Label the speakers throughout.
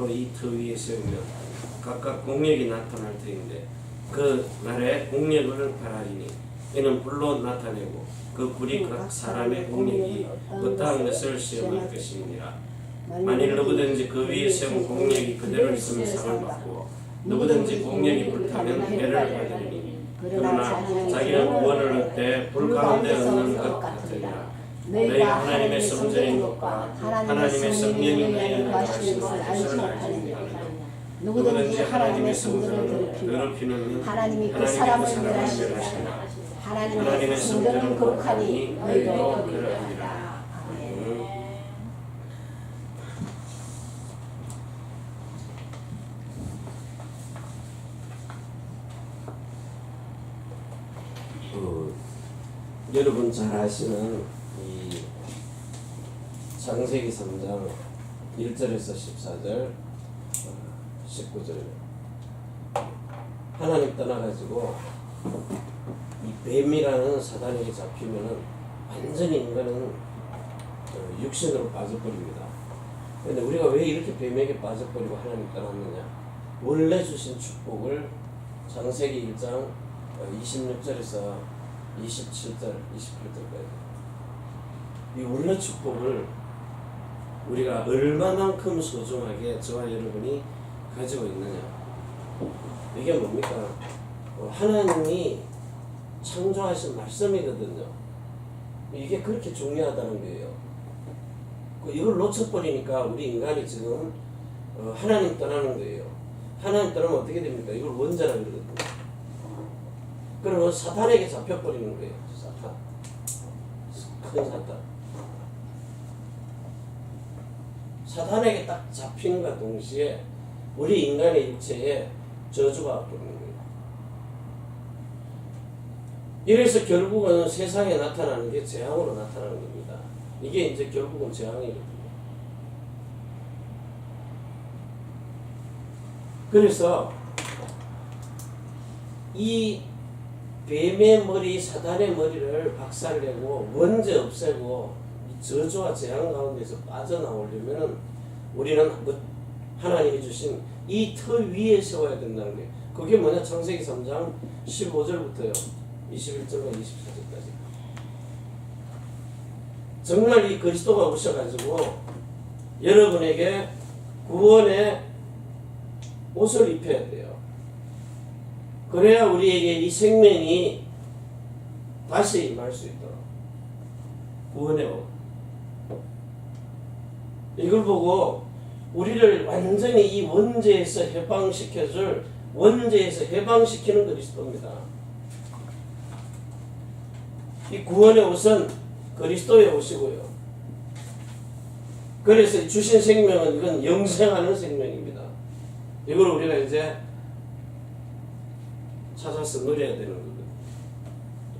Speaker 1: 불로 이 터 위에 세우면 각각 공력이 나타날 터인데 그 날에 공력을 바라리니 이는 불로 나타내고 그 불이 각 사람의 공력이 어떠한 것을 시험할 것입니다. 만일 누구든지 그 위에 세운 공력이 그대로 있으면 상을 받고 누구든지 공력이 불타면 해를 받으리니 그러나 자기는 구원을 얻되 불 가운데 얻는 것 같으리라. 너희가 하나님의 성전인 것과 하나님의 성령이 너희 안에 하시는 것을 알지 못하느냐. 누구든지 하나님의 성전을 더럽히는 하나님이 그 사람을 멸하시리라. 하나님의 성전은 거룩하니 너희도 그러하리라. 여러분 잘 아시는 이 창세기 3장 1절에서 14절 19절 하나님 떠나가지고 이 뱀이라는 사단에게 잡히면은 완전히 인간은 육신으로 빠져버립니다. 그런데 우리가 왜 이렇게 뱀에게 빠져버리고 하나님 떠났느냐? 원래 주신 축복을 창세기 1장 26절에서 27절, 28절까지 이 원래 축복을 우리가 얼마만큼 소중하게 저와 여러분이 가지고 있느냐. 이게 뭡니까? 하나님이 창조하신 말씀이거든요. 이게 그렇게 중요하다는 거예요. 이걸 놓쳐버리니까 우리 인간이 지금 하나님 떠나는 거예요. 하나님 떠나면 어떻게 됩니까? 이걸 원자라 그러거든요. 그러면 사탄에게 잡혀버리는 거예요. 사탄. 큰 사탄. 사탄에게 딱 잡힌과 동시에 우리 인간의 육체에 저주가 들어오는 거예요. 이래서 결국은 세상에 나타나는 게 재앙으로 나타나는 겁니다. 이게 이제 결국은 재앙이거든요. 그래서 이 뱀의 머리, 사단의 머리를 박살내고 원죄 없애고 저주와 재앙 가운데서 빠져나오려면 우리는 하나님이 주신 이 터 위에 세워야 된다는 거예요. 그게 뭐냐? 창세기 3장 15절부터요. 21절과 24절까지. 정말 이 그리스도가 오셔가지고 여러분에게 구원의 옷을 입혀야 돼요. 그래야 우리에게 이 생명이 다시 임할 수 있도록. 구원의 옷. 이걸 보고 우리를 완전히 이 원죄에서 해방시켜줄, 원죄에서 해방시키는 그리스도입니다. 이 구원의 옷은 그리스도의 옷이고요. 그래서 주신 생명은 이건 영생하는 생명입니다. 이걸 우리가 이제 찾아서 누려야 되는 거거든요.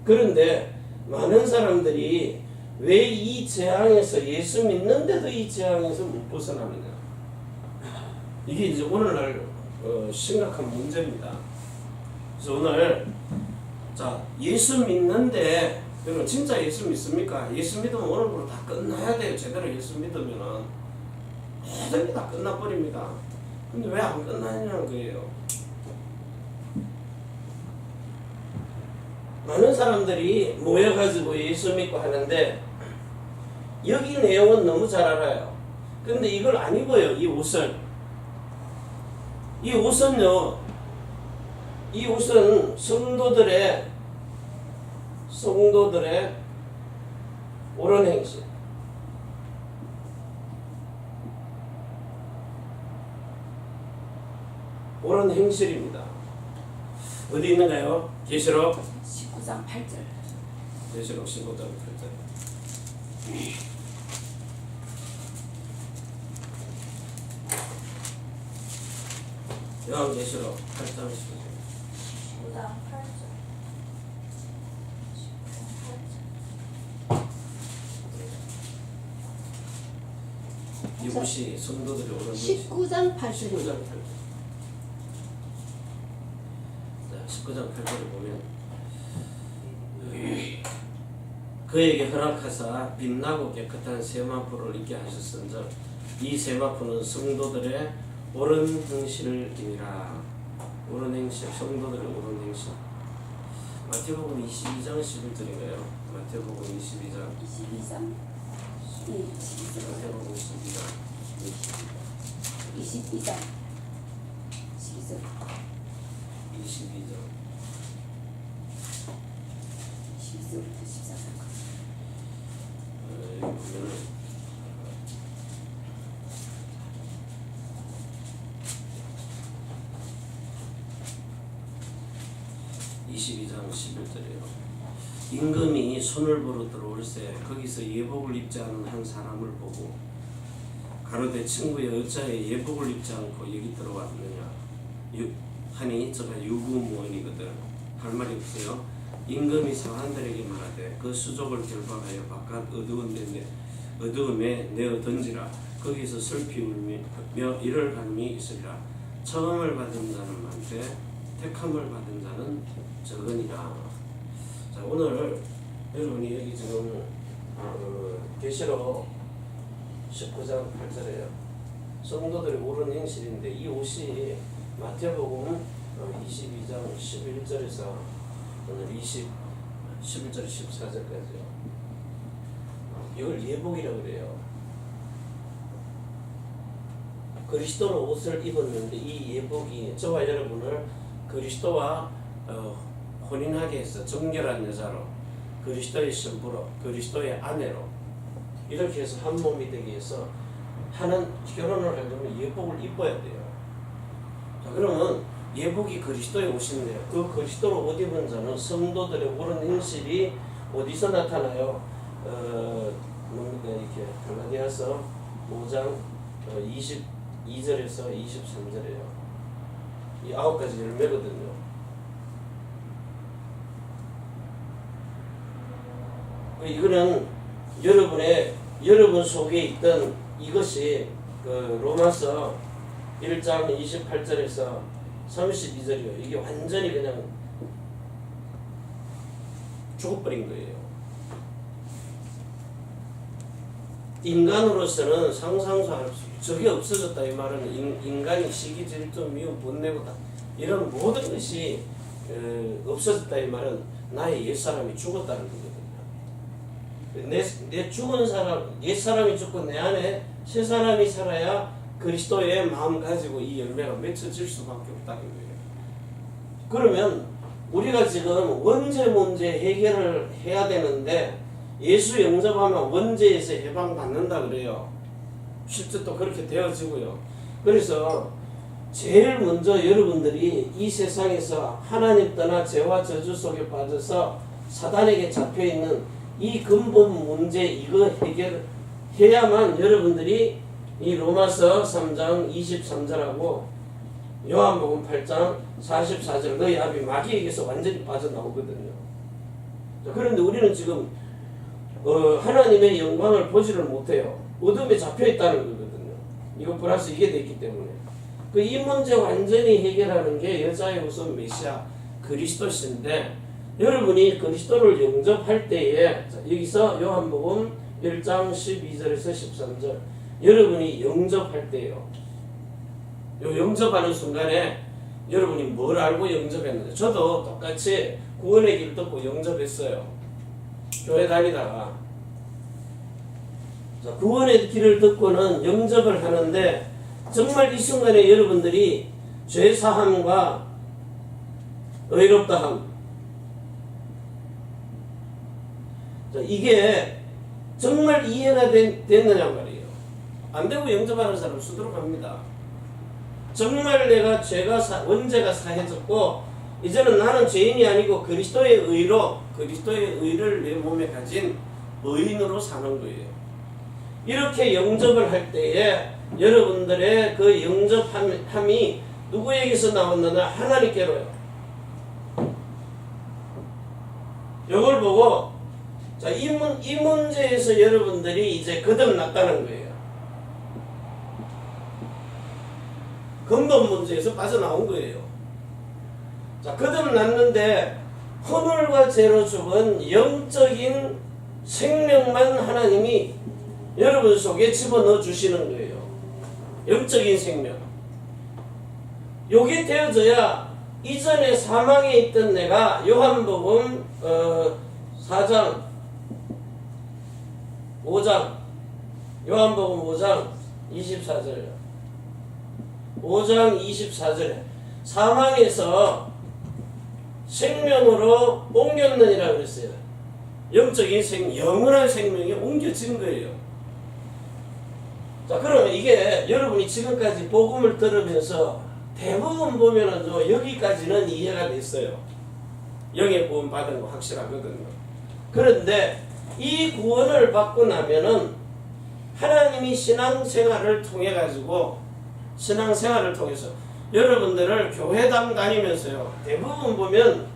Speaker 1: 그런데 많은 사람들이 왜 이 재앙에서 예수 믿는데도 이 재앙에서 못 벗어나느냐. 이게 이제 오늘날 심각한 문제입니다. 그래서 오늘 자 예수 믿는데 여러분 진짜 예수 믿습니까? 예수 믿으면 오늘부로 다 끝나야 돼요. 제대로 예수 믿으면은 모든 게 다 끝나버립니다. 근데 왜 안 끝나냐는 거예요. 많은 사람들이 모여가지고 예수 믿고 하는데 여기 내용은 너무 잘 알아요. 근데 이걸 안 입어요. 이 옷을. 이 옷은요. 이 옷은 성도들의 옳은 행실. 옳은 행실입니다. 어디 있는가요? 계시록
Speaker 2: 19장 8절.
Speaker 1: 계시록 15장 8절. 요한계시록 8장 15절.
Speaker 2: 19장 8절.
Speaker 1: 이곳이 성도들이 오는 곳이
Speaker 2: 19장 8절.
Speaker 1: 19장 8절. 자, 19장 8절을 보면 그에게 허락하사 빛나고 깨끗한 세마포를 입게 하셨은즉 이 세마포는 성도들의 옳은 행실을 이라. 옳은 행실, 성도들의 옳은 행실. 마태복음 22장 11절인가요? 마태복음 22장.
Speaker 2: 22장. 네, 22장.
Speaker 1: 마태복음 22장.
Speaker 2: 22장. 12절.
Speaker 1: 22장.
Speaker 2: 12절부터 14절까지.
Speaker 1: 여기 보면은 22장 11절이에요. 임금이 손을 보러 들어올세 거기서 예복을 입지 않은 한 사람을 보고 가로되 친구여 어찌하여 예복을 입지 않고 여기 들어왔느냐 하니 저가 유구무원이거든. 할 말이 없어요. 임금이 사관들에게 말하되 그 수족을 결박하여 바깥 어두움에 내어 던지라. 거기서 슬피 울며 이를 갈미 있으리라. 처음을 받은 자는 많되 택함을 받은 자는 적으니라. 자, 오늘 여러분이 여기 지금 계시록 19장 8절에요. 성도들의 옳은 행실인데 이 옷이 마태복음 22장 11절에서 오늘 11절 14절까지요. 이걸 예복이라고 그래요. 그리스도로 옷을 입었는데 이 예복이 저와 여러분을 그리스도와 혼인하게 해서 정결한 여자로 그리스도의 신부로 그리스도의 아내로 이렇게 해서 한 몸이 되기 위해서 하는 결혼을 하려면 예복을 입어야 돼요. 자, 그러면 예복이 그리스도의 옷인데요. 그 그리스도로 옷 입은 자는 성도들의 옳은 행실이 어디서 나타나요? 뭡니까 이렇게 갈라디아서 5장 22절에서 23절이에요. 이 9가지 열매거든요. 이거는 여러분 속에 있던 이것이 그 로마서 1장 28절에서 32절이요. 이게 완전히 그냥 죽어버린 거예요. 인간으로서는 상상도 할 수 저게 없어졌다 이 말은 인간이 시기 질투 미움 분내고 이런 모든 것이 없어졌다 이 말은 나의 옛사람이 죽었다는 거거든요. 내 죽은 사람 옛사람이 죽고 내 안에 새 사람이 살아야 그리스도의 마음 가지고 이 열매가 맺혀질 수밖에 없다는 거예요. 그러면 우리가 지금 원죄 문제 해결을 해야 되는데 예수 영접하면 원죄에서 해방받는다 그래요. 실제 또 그렇게 되어지고요. 그래서 제일 먼저 여러분들이 이 세상에서 하나님 떠나 죄와 저주 속에 빠져서 사단에게 잡혀있는 이 근본 문제 이거 해결해야만 여러분들이 이 로마서 3장 23절하고 요한복음 8장 44절 너희 아비 마귀에게서 완전히 빠져나오거든요. 그런데 우리는 지금 하나님의 영광을 보지를 못해요. 어둠에 잡혀있다는 거거든요. 이거 플러스 이게 됐기 때문에 이 문제 완전히 해결하는 게 여자의 우선 메시아 그리스도신데 여러분이 그리스도를 영접할 때에 여기서 요한복음 1장 12절에서 13절 여러분이 영접할 때요. 요 영접하는 순간에 여러분이 뭘 알고 영접했는지 저도 똑같이 구원의 길 듣고 영접했어요. 교회 다니다가 구원의 길을 듣고는 영접을 하는데 정말 이 순간에 여러분들이 죄사함과 의롭다함 이게 정말 이해가 됐느냐 말이에요. 안 되고 영접하는 사람 수두룩합니다. 정말 내가 원죄가 사해졌고 이제는 나는 죄인이 아니고 그리스도의 의를 내 몸에 가진 의인으로 사는 거예요. 이렇게 영접을 할 때에 여러분들의 그 영접함이 누구에게서 나왔느냐? 하나님께로요. 이걸 보고 자, 이 문제에서 여러분들이 이제 거듭났다는 거예요. 근본 문제에서 빠져나온 거예요. 자, 거듭났는데 허물과 죄로 죽은 영적인 생명만 하나님이 여러분 속에 집어넣어 주시는 거예요. 영적인 생명. 요게 되어져야 이전에 사망에 있던 내가 요한복음 4장 5장 요한복음 5장 24절 5장 24절에 사망에서 생명으로 옮겼느니라 그랬어요. 영적인 영원한 생명이 옮겨진 거예요. 자, 그러면 이게 여러분이 지금까지 복음을 들으면서 대부분 보면은 여기까지는 이해가 됐어요. 영의 구원 받은 거 확실하거든요. 그런데 이 구원을 받고 나면은 하나님이 신앙생활을 통해 가지고 신앙생활을 통해서 여러분들을 교회당 다니면서요 대부분 보면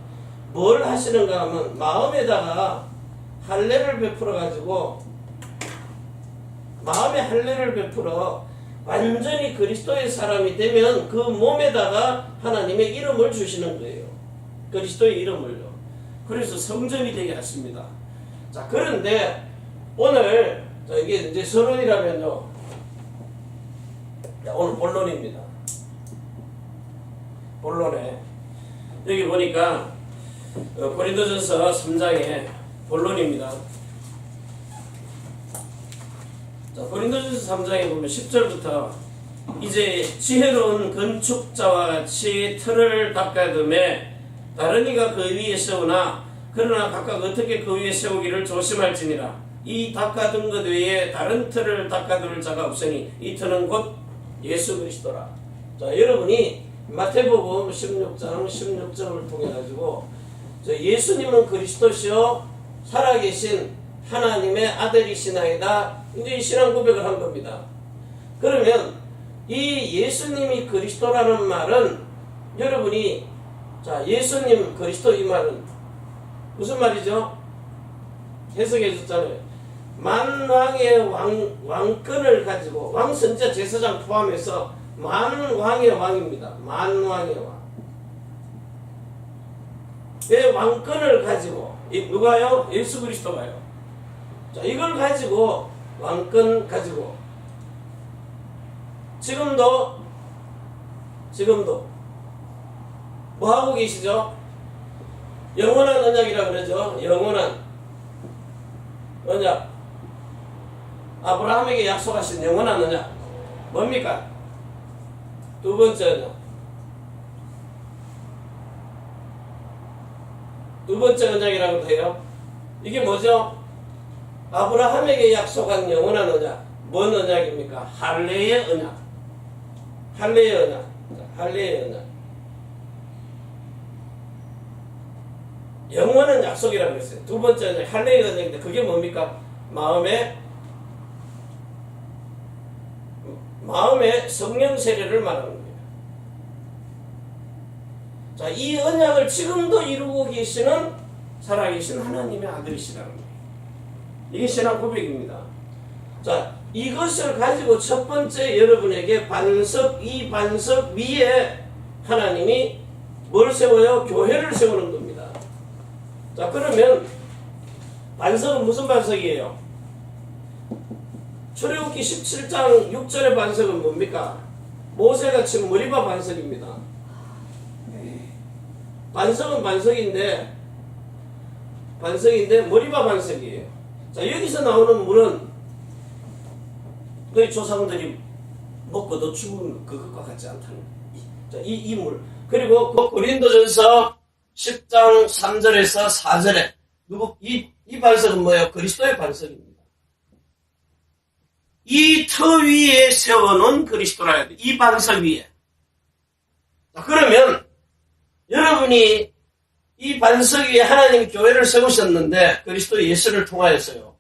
Speaker 1: 뭘 하시는가 하면 마음에다가 할례를 베풀어 가지고 마음의 할례를 베풀어 완전히 그리스도의 사람이 되면 그 몸에다가 하나님의 이름을 주시는 거예요. 그리스도의 이름을요. 그래서 성전이 되게 하십니다. 자, 그런데 오늘 이게 이제 서론이라면요. 오늘 본론입니다. 본론에 여기 보니까 고린도전서 3장의 본론입니다. 자, 고린도전서 3장에 보면 10절부터 이제 지혜로운 건축자와 같이 틀을 닦아둠에 다른 이가 그 위에 세우나 그러나 각각 어떻게 그 위에 세우기를 조심할지니라. 이 닦아둔 것 외에 다른 틀을 닦아둘 자가 없으니 이 틀은 곧 예수 그리스도라. 자, 여러분이 마태복음 16장 16절을 통해 가지고 예수님은 그리스도시요 살아계신 하나님의 아들이시나이다. 이제 이 신앙 고백을 한 겁니다. 그러면 이 예수님이 그리스도라는 말은 여러분이 자 예수님 그리스도 이 말은 무슨 말이죠? 해석해 줬잖아요. 만왕의 왕권을 가지고 왕선자 제사장 포함해서 만왕의 왕입니다. 만왕의 왕. 왜 왕권을 가지고 누가요? 예수 그리스도가요. 자, 이걸 가지고 왕권 가지고 지금도 뭐 하고 계시죠? 영원한 언약이라 그러죠. 영원한 언약. 아브라함에게 약속하신 영원한 언약 뭡니까? 두 번째 언약. 두 번째 언약이라고 해요. 이게 뭐죠? 아브라함에게 약속한 영원한 언약. 뭔 언약입니까? 할례의 언약. 할례의 언약. 할례의 언약. 영원한 약속이라고 했어요. 두 번째 언약, 할례의 언약인데 그게 뭡니까? 마음의 성령 세례를 말하는 거예요. 자, 이 언약을 지금도 이루고 계시는 살아계신 하나님의 아들이시라는 거예요. 이게 신앙 고백입니다. 자, 이것을 가지고 첫 번째 여러분에게 이 반석 위에 하나님이 뭘 세워요? 교회를 세우는 겁니다. 자, 그러면 반석은 무슨 반석이에요? 출애굽기 17장 6절의 반석은 뭡니까? 모세가 친 머리바 반석입니다. 반석은 반석인데 머리바 반석이에요. 자, 여기서 나오는 물은 너희 조상들이 먹고도 죽은 그것과 같지 않다는 이 물. 그리고 고린도전서 10장 3절에서 4절에 이 반석은 뭐예요? 그리스도의 반석입니다. 이 터 위에 세워놓은 그리스도라 해야 돼. 이 반석 위에. 자, 그러면 여러분이 이 반석 위에 하나님이 교회를 세우셨는데 그리스도 예수를 통하여서요.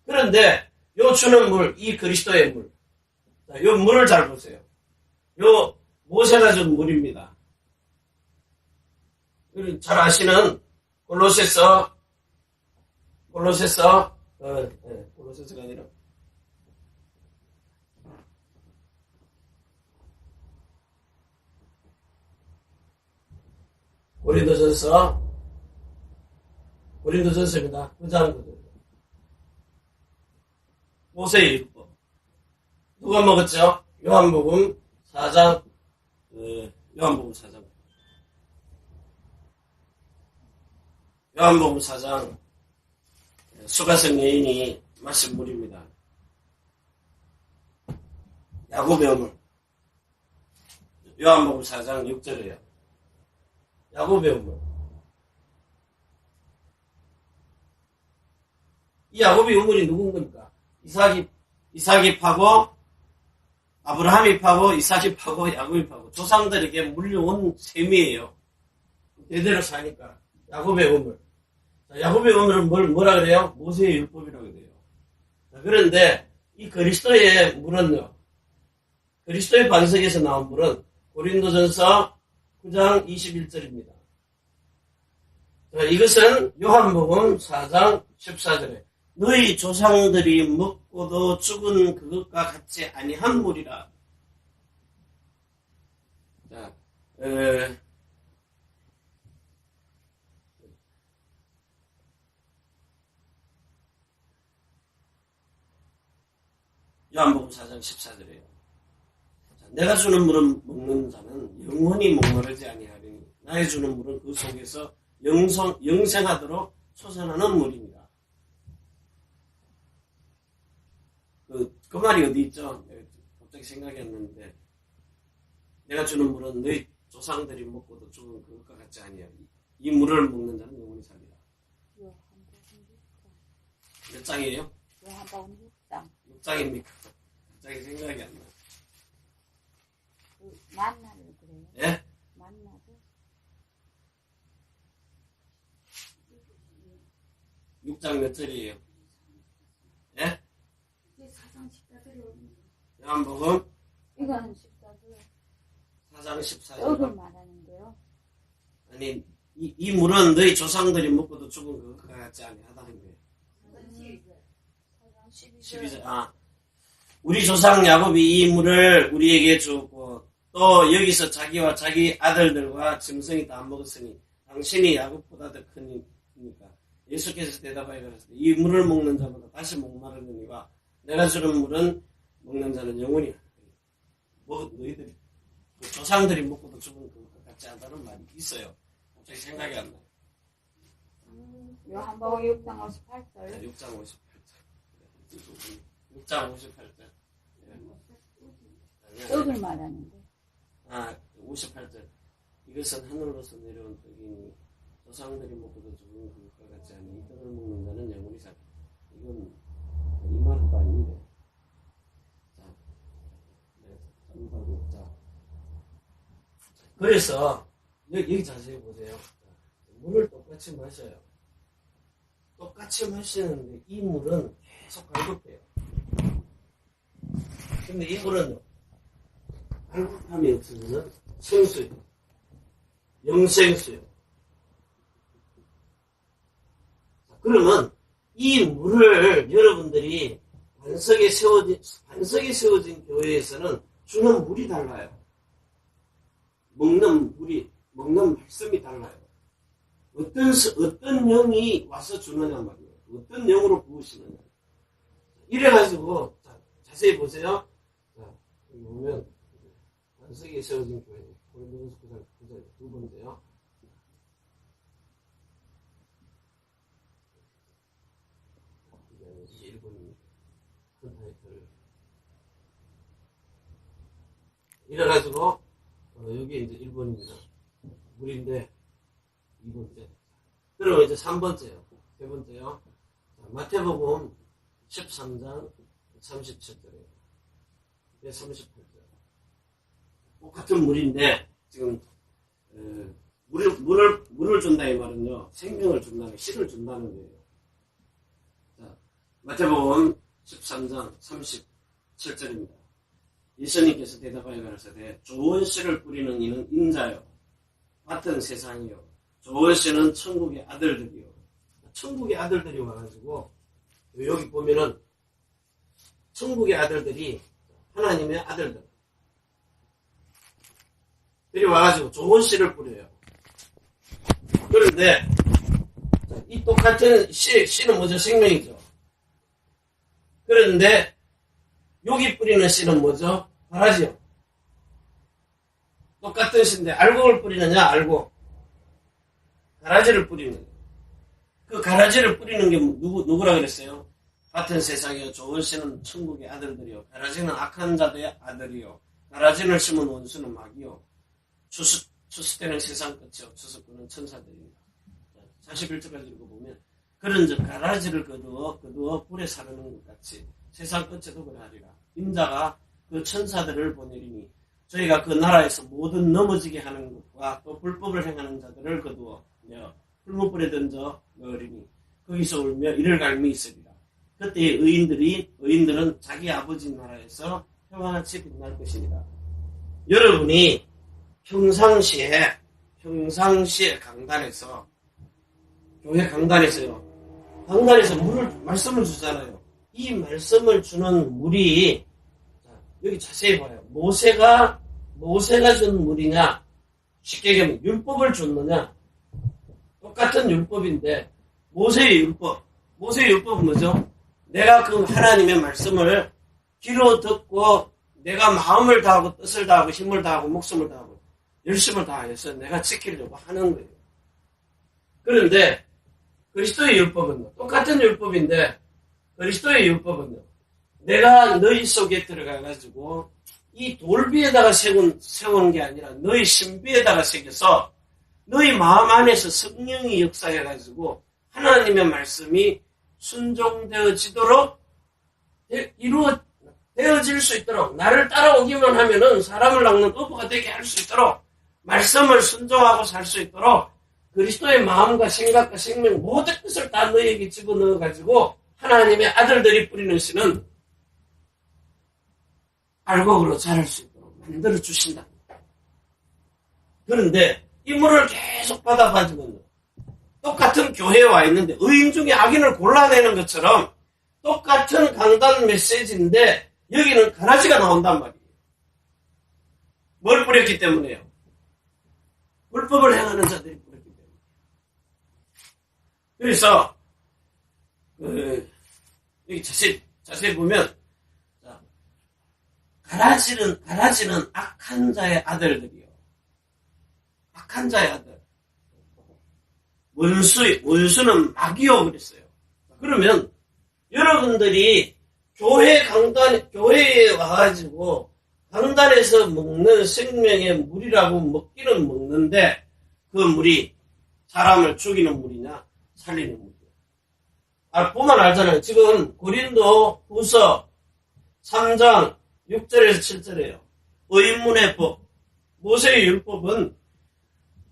Speaker 1: 그런데 요 주는 물, 이 그리스도의 물. 자, 요 물을 잘 보세요. 요 모세가 준 물입니다. 잘 아시는 골로새서가 아니라 고린도전서입니다. 9장 9절. 모세의 율법. 누가 먹었죠? 요한복음 4장 요한복음 4장. 요한복음 4장 수가성 여인이 마신 물입니다. 야곱의 우물. 요한복음 4장 6절이에요. 야곱의 우물. 이 야곱의 우물이 누군 겁니까? 이삭이 파고 아브라함이 파고 이삭이 파고 야곱이 파고 조상들에게 물려온 셈이에요. 대대로 사니까 야곱의 우물. 야곱의 우물은 뭐라 그래요? 모세의 율법이라고 그래요. 그런데 이 그리스도의 물은요. 그리스도의 반석에서 나온 물은 고린도전서 9장 21절입니다. 이것은 요한복음 4장 14절에 너희 조상들이 먹고도 죽은 그것과 같이 아니한 물이라. 자, 요한복음 4장 14절이에요. 내가 주는 물은 먹는 자는 영원히 목마르지 아니하리니 나의 주는 물은 그 속에서 영생하도록 솟아나는 물입니다. 그 말이 어디 있죠? 갑자기 생각이 안 나는데 내가 주는 물은 너희 조상들이 먹고도 죽은 그것과 같지 아니하리. 이 물을 먹는 자는 영원히 살리라. 몇 장이에요?
Speaker 2: 요한복음 6장.
Speaker 1: 6장입니까? 갑자기 생각이 안 나.
Speaker 2: 만나를 그래요?
Speaker 1: 예?
Speaker 2: 만나를?
Speaker 1: 6장 몇 절이에요? 예?
Speaker 2: 사상 14절이
Speaker 1: 요한복음
Speaker 2: 이거는 14절.
Speaker 1: 4장 14절.
Speaker 2: 떡을 말하는데요.
Speaker 1: 아니 이 물은 너희 조상들이 먹고도 죽은 그것과 같지 아니하다는 거예요. 12절. 우리 조상 야곱이 이 물을 우리에게 주었고 또 여기서 자기와 자기 아들들과 짐승이 다 먹었으니 당신이 야곱보다 더 크니까. 예수께서 대답하여 가라사대 이 물을 먹는 자보다 다시 목마르느니와 내가 주는 물은 먹는 자는 영원히 너희들이 조상들이 먹고도 죽은 그것 같지 않다는 말이 있어요. 갑자기 생각이 안 나요.
Speaker 2: 요한복음 6장 58절.
Speaker 1: 6장 58절. 6장 58절.
Speaker 2: 떡을 말하는데.
Speaker 1: 58절. 이것은 하늘로서 내려온 떡이니 조상들이 먹고도 죽은 그것과 같지 않니 이 떡을 먹는 자는 영원히 살. 이건 이 말도 아닌데. 자, 자. 그래서 여기 자세히 보세요. 물을 똑같이 마셔요. 똑같이 마시는데 이 물은 계속 갈급해요. 근데 이 물은 갈급함이 없으면 생수예요. 영생수예요. 그러면 이 물을 여러분들이 반석에 세워진 교회에서는 주는 물이 달라요. 먹는 말씀이 달라요. 어떤 영이 와서 주느냐 말이에요. 어떤 영으로 부으시느냐. 이래가지고 자세히 보세요. 자, 여기 보면 반석에 세워진 교회 고린도전서 9장 두 번째요. 이게 1번입니다. 큰 타이틀을 이래가지고 여기 이제 1번입니다. 물인데 2번째. 그리고 이제 3번째요. 세 번째요. 마태복음 13장 37절이에요. 38절. 똑같은 물인데 지금 물을 준다 이 말은요. 생명을 준다는 씨를 준다는 거예요. 자, 마태복음 13장 37절입니다. 예수님께서 대답하여 가라사대 좋은 씨를 뿌리는 이는 인자요 같은 세상이요 좋은 씨는 천국의 아들들이요. 천국의 아들들이 와가지고 여기 보면은 천국의 아들들이 하나님의 아들들 들이 와가지고 좋은 씨를 뿌려요. 그런데 이 똑같은 씨는 뭐죠? 생명이죠. 그런데 여기 뿌리는 씨는 뭐죠? 바라지요. 똑같은 씨인데 알곡을 뿌리느냐 알곡 가라지를 뿌리는 그 가라지를 뿌리는 게 누구라 그랬어요? 같은 세상이요 좋은 씨는 천국의 아들들이요 가라지는 악한 자들의 아들이요 가라지를 심은 원수는 마귀요 추수되는 세상 끝이요 추수꾼은 천사들입니다. 41절까지 읽어보면 그런즉 가라지를 거두어 불에 사르는 것 같이 세상 끝에도 그러하리라. 인자가 그 천사들을 보내리니 저희가 그 나라에서 모든 넘어지게 하는 것과 또 불법을 행하는 자들을 거두어 풀무불에 던져 넣으리니 거기서 울며 이를 갈미 있으리라. 그때 의인들은 자기 아버지 나라에서 평안같이 빛날 것이니라. 여러분이 평상시에 강단에서 교회 강단에서요. 강단에서 말씀을 주잖아요. 이 말씀을 주는 물이 여기 자세히 봐요. 모세가 준 물이냐 쉽게 얘기하면 율법을 줬느냐 똑같은 율법인데 모세의 율법은 뭐죠? 내가 그 하나님의 말씀을 귀로 듣고 내가 마음을 다하고 뜻을 다하고 힘을 다하고 목숨을 다하고 열심을 다해서 내가 지키려고 하는 거예요. 그런데 그리스도의 율법은요. 똑같은 율법인데 그리스도의 율법은요. 내가 너희 속에 들어가가지고 이 돌비에다가 세우는 게 아니라 너희 신비에다가 새겨서 너희 마음 안에서 성령이 역사해가지고 하나님의 말씀이 순종되어지도록 되어질 수 있도록 나를 따라오기만 하면은 사람을 낚는 어부가 되게 할 수 있도록 말씀을 순종하고 살 수 있도록 그리스도의 마음과 생각과 생명 모든 것을 다 너희에게 집어넣어가지고 하나님의 아들들이 뿌리는 씨는 알곡으로 자랄 수 있도록 만들어주신다. 그런데 이 물을 계속 받아가지고 똑같은 교회에 와 있는데 의인 중에 악인을 골라내는 것처럼 똑같은 강단 메시지인데 여기는 가라지가 나온단 말이에요. 뭘 뿌렸기 때문에요? 불법을 행하는 자들이 뿌렸기 때문에. 그래서 여기 자세히 보면 가라지는 악한 자의 아들들이요. 악한 자의 아들. 원수는 마귀요 그랬어요. 그러면 여러분들이 교회에 와가지고 강단에서 먹는 생명의 물이라고 먹기는 먹는데 그 물이 사람을 죽이는 물이냐 살리는 물이냐. 보면 알잖아요. 지금 고린도 후서 3장 6절에서 7절이에요. 의문의 법, 모세의 율법은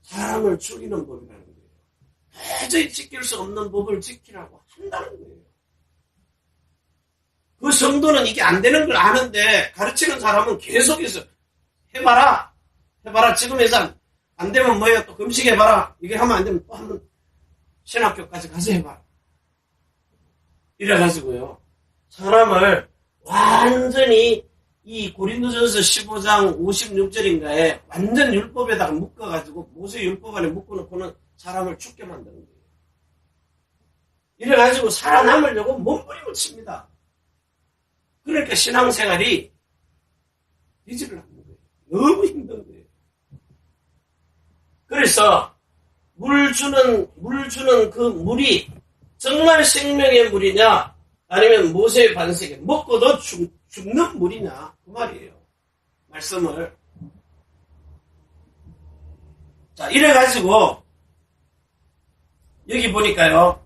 Speaker 1: 사람을 죽이는 법이라는 거예요. 도저히 지킬 수 없는 법을 지키라고 한다는 거예요. 그 성도는 이게 안 되는 걸 아는데 가르치는 사람은 계속해서 해봐라. 지금 해서 안 되면 뭐예요? 또 금식해봐라. 이게 하면 안 되면 또 한번 신학교까지 가서 해봐라. 이래가지고요. 사람을 완전히 이 고린도전서 15장 56절인가에 완전 율법에다가 묶어가지고 모세 율법 안에 묶어놓고는 사람을 죽게 만드는 거예요. 이래가지고 살아남으려고 몸부림을 칩니다. 그러니까 신앙생활이 되지를 않는 거예요. 너무 힘든 거예요. 그래서 물 주는 그 물이 정말 생명의 물이냐 아니면 모세의 반석에 먹고도 죽는 물이냐 그 말이에요. 말씀을 자 이래가지고 여기 보니까요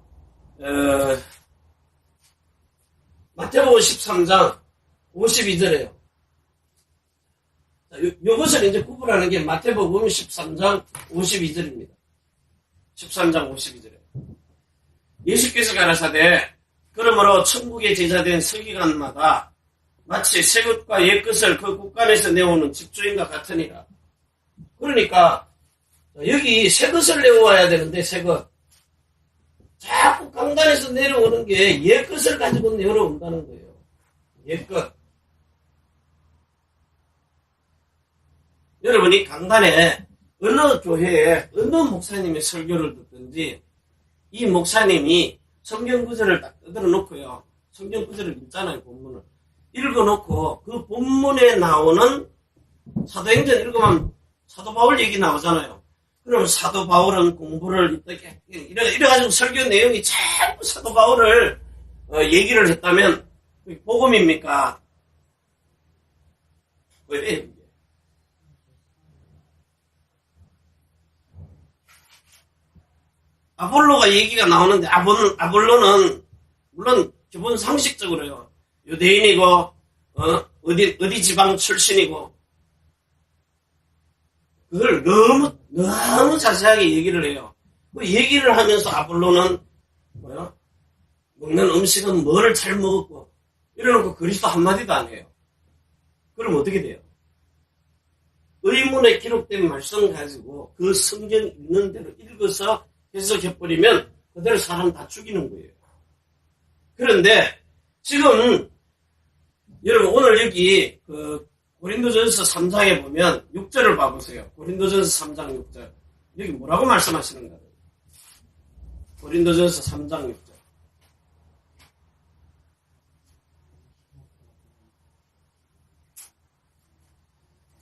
Speaker 1: 마태복음 13장 52절에요. 이것을 이제 구분하는 게 마태복음 13장 52절입니다. 13장 52절에 예수께서 가라사대 그러므로 천국의 제자된 서기관마다 마치 새 것과 옛 것을 그 국간에서 내오는 집주인과 같으니라. 그러니까 여기 새 것을 내어와야 되는데 새 것. 자꾸 강단에서 내려오는 게 옛 것을 가지고 내려온다는 거예요. 옛 것. 여러분이 강단에 어느 교회에 어느 목사님의 설교를 듣든지 이 목사님이 성경 구절을 딱 뜯어 놓고요. 성경 구절을 읽잖아요. 본문을. 읽어놓고 그 본문에 나오는 사도행전 읽으면 사도 바울 얘기 나오잖아요. 그럼 사도 바울은 공부를 어떻게 이래가지고 설교 내용이 전부 사도 바울을 얘기를 했다면 복음입니까? 왜 이래요? 아볼로가 얘기가 나오는데 아볼로는 물론 기본 상식적으로요. 유대인이고 어디 지방 출신이고 그걸 너무 자세하게 얘기를 해요. 그 얘기를 하면서 아볼로는 먹는 음식은 뭐를 잘 먹었고 이래놓고 그리스도 한마디도 안 해요. 그럼 어떻게 돼요? 의문에 기록된 말씀 가지고 그 성경 있는 대로 읽어서 해석해버리면 그대로 사람 다 죽이는 거예요. 그런데 지금 여러분 오늘 여기 고린도전서 3장에 보면 6절을 봐보세요. 고린도전서 3장 6절. 여기 뭐라고 말씀하시는가? 고린도전서 3장 6절.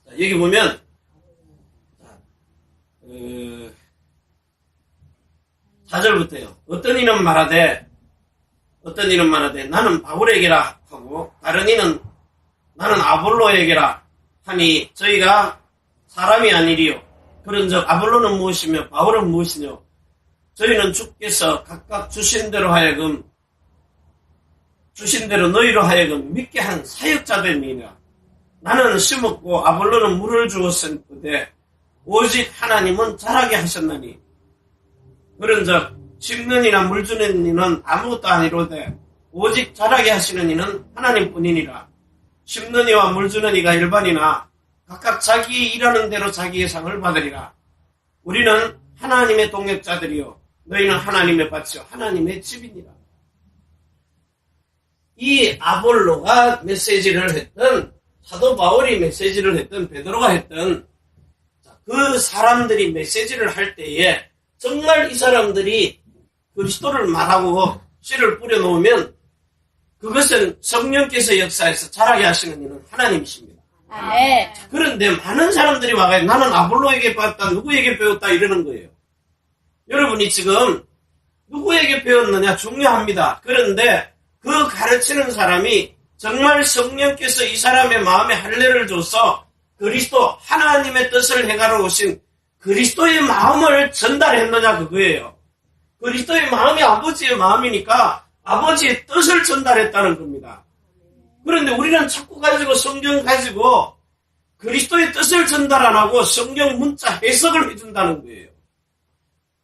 Speaker 1: 자, 여기 보면 4절부터요. 어떤 이는 말하되 나는 바울에게라 하고 다른 이는 나는 아볼로에게라 하니 저희가 사람이 아니리요. 그런즉 아볼로는 무엇이며 바울은 무엇이뇨? 저희는 주께서 각각 주신 대로 너희로 하여금 믿게 한 사역자됨이니라. 나는 심었고 아볼로는 물을 주었은데 오직 하나님은 자라게 하셨나니 그런즉 심는 이나 물 주는 이는 아무것도 아니로되 오직 자라게 하시는 이는 하나님뿐이니라. 심는 이와 물 주는 이가 일반이나 각각 자기 일하는 대로 자기의 상을 받으리라. 우리는 하나님의 동역자들이요 너희는 하나님의 밭이요 하나님의 집이니라. 이 아볼로가 메시지를 했던 사도 바울이 메시지를 했던 베드로가 했던 그 사람들이 메시지를 할 때에 정말 이 사람들이 그리스도를 말하고 씨를 뿌려놓으면 그것은 성령께서 역사해서 자라게 하시는 이는 하나님이십니다.
Speaker 2: 네.
Speaker 1: 그런데 많은 사람들이 와가지고 나는 아볼로에게 배웠다 누구에게 배웠다 이러는 거예요. 여러분이 지금 누구에게 배웠느냐 중요합니다. 그런데 그 가르치는 사람이 정말 성령께서 이 사람의 마음에 할례를 줘서 그리스도 하나님의 뜻을 행하러 오신 그리스도의 마음을 전달했느냐 그거예요. 그리스도의 마음이 아버지의 마음이니까 아버지의 뜻을 전달했다는 겁니다. 그런데 우리는 자꾸 가지고 성경 가지고 그리스도의 뜻을 전달 안 하고 성경 문자 해석을 해준다는 거예요.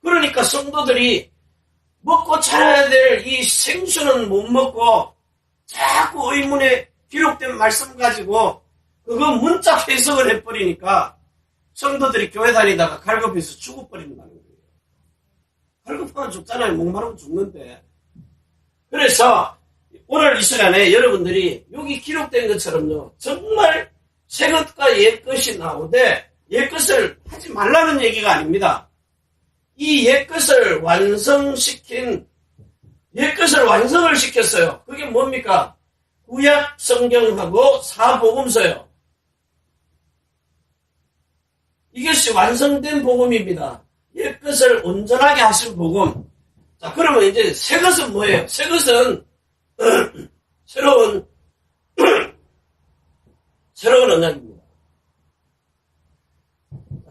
Speaker 1: 그러니까 성도들이 먹고 자라야 될 이 생수는 못 먹고 자꾸 의문에 기록된 말씀 가지고 그거 문자 해석을 해버리니까 성도들이 교회 다니다가 갈급해서 죽어버린다는 거예요. 갈급하면 죽잖아요. 목마르면 죽는데. 그래서 오늘 이 시간에 여러분들이 여기 기록된 것처럼요. 정말 새것과 옛것이 나오되 옛것을 하지 말라는 얘기가 아닙니다. 이 옛것을 완성을 시켰어요. 그게 뭡니까? 구약 성경하고 사복음서요. 이것이 완성된 복음입니다. 옛것을 온전하게 하신 복음. 자, 그러면 이제 새것은 뭐예요? 새것은 새로운 언약입니다.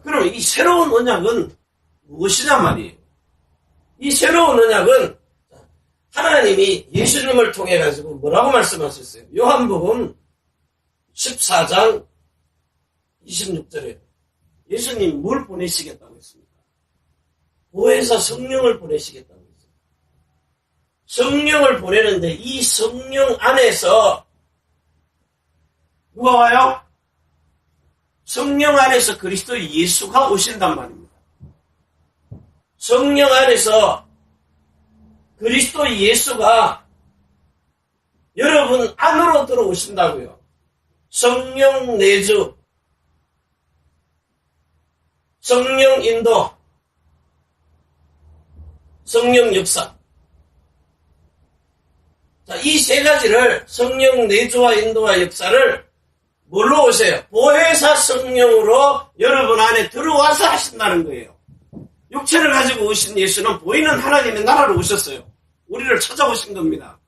Speaker 1: 그러면 이 새로운 언약은 무엇이냐 말이에요. 이 새로운 언약은 하나님이 예수님을 통해 가지고 뭐라고 말씀하셨어요? 요한복음 14장 26절에 예수님 뭘 보내시겠다고 했습니까? 보혜사 성령을 보내시겠다고 했어요. 성령을 보내는데 이 성령 안에서 누가 와요? 성령 안에서 그리스도 예수가 오신단 말입니다. 성령 안에서 그리스도 예수가 여러분 안으로 들어오신다고요. 성령 내주, 성령 인도, 성령 역사. 자, 이 세 가지를 성령 내주와 인도와 역사를 뭘로 오세요? 보혜사 성령으로 여러분 안에 들어와서 하신다는 거예요. 육체를 가지고 오신 예수는 보이는 하나님의 나라로 오셨어요. 우리를 찾아오신 겁니다.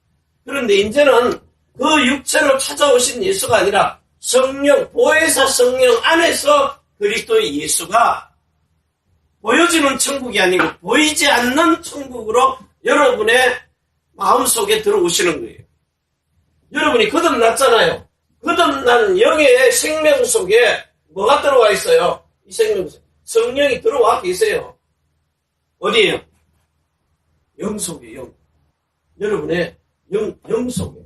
Speaker 1: 그런데 이제는 그 육체로 찾아오신 예수가 아니라 성령, 보혜사 성령 안에서 그리스도의 예수가 보여지는 천국이 아니고 보이지 않는 천국으로 여러분의 마음속에 들어오시는 거예요. 여러분이 거듭났잖아요. 거듭난 영의 생명 속에 뭐가 들어와 있어요? 이 생명 속에 성령이 들어와 계세요. 어디에요? 영 속에 영. 여러분의 영 속에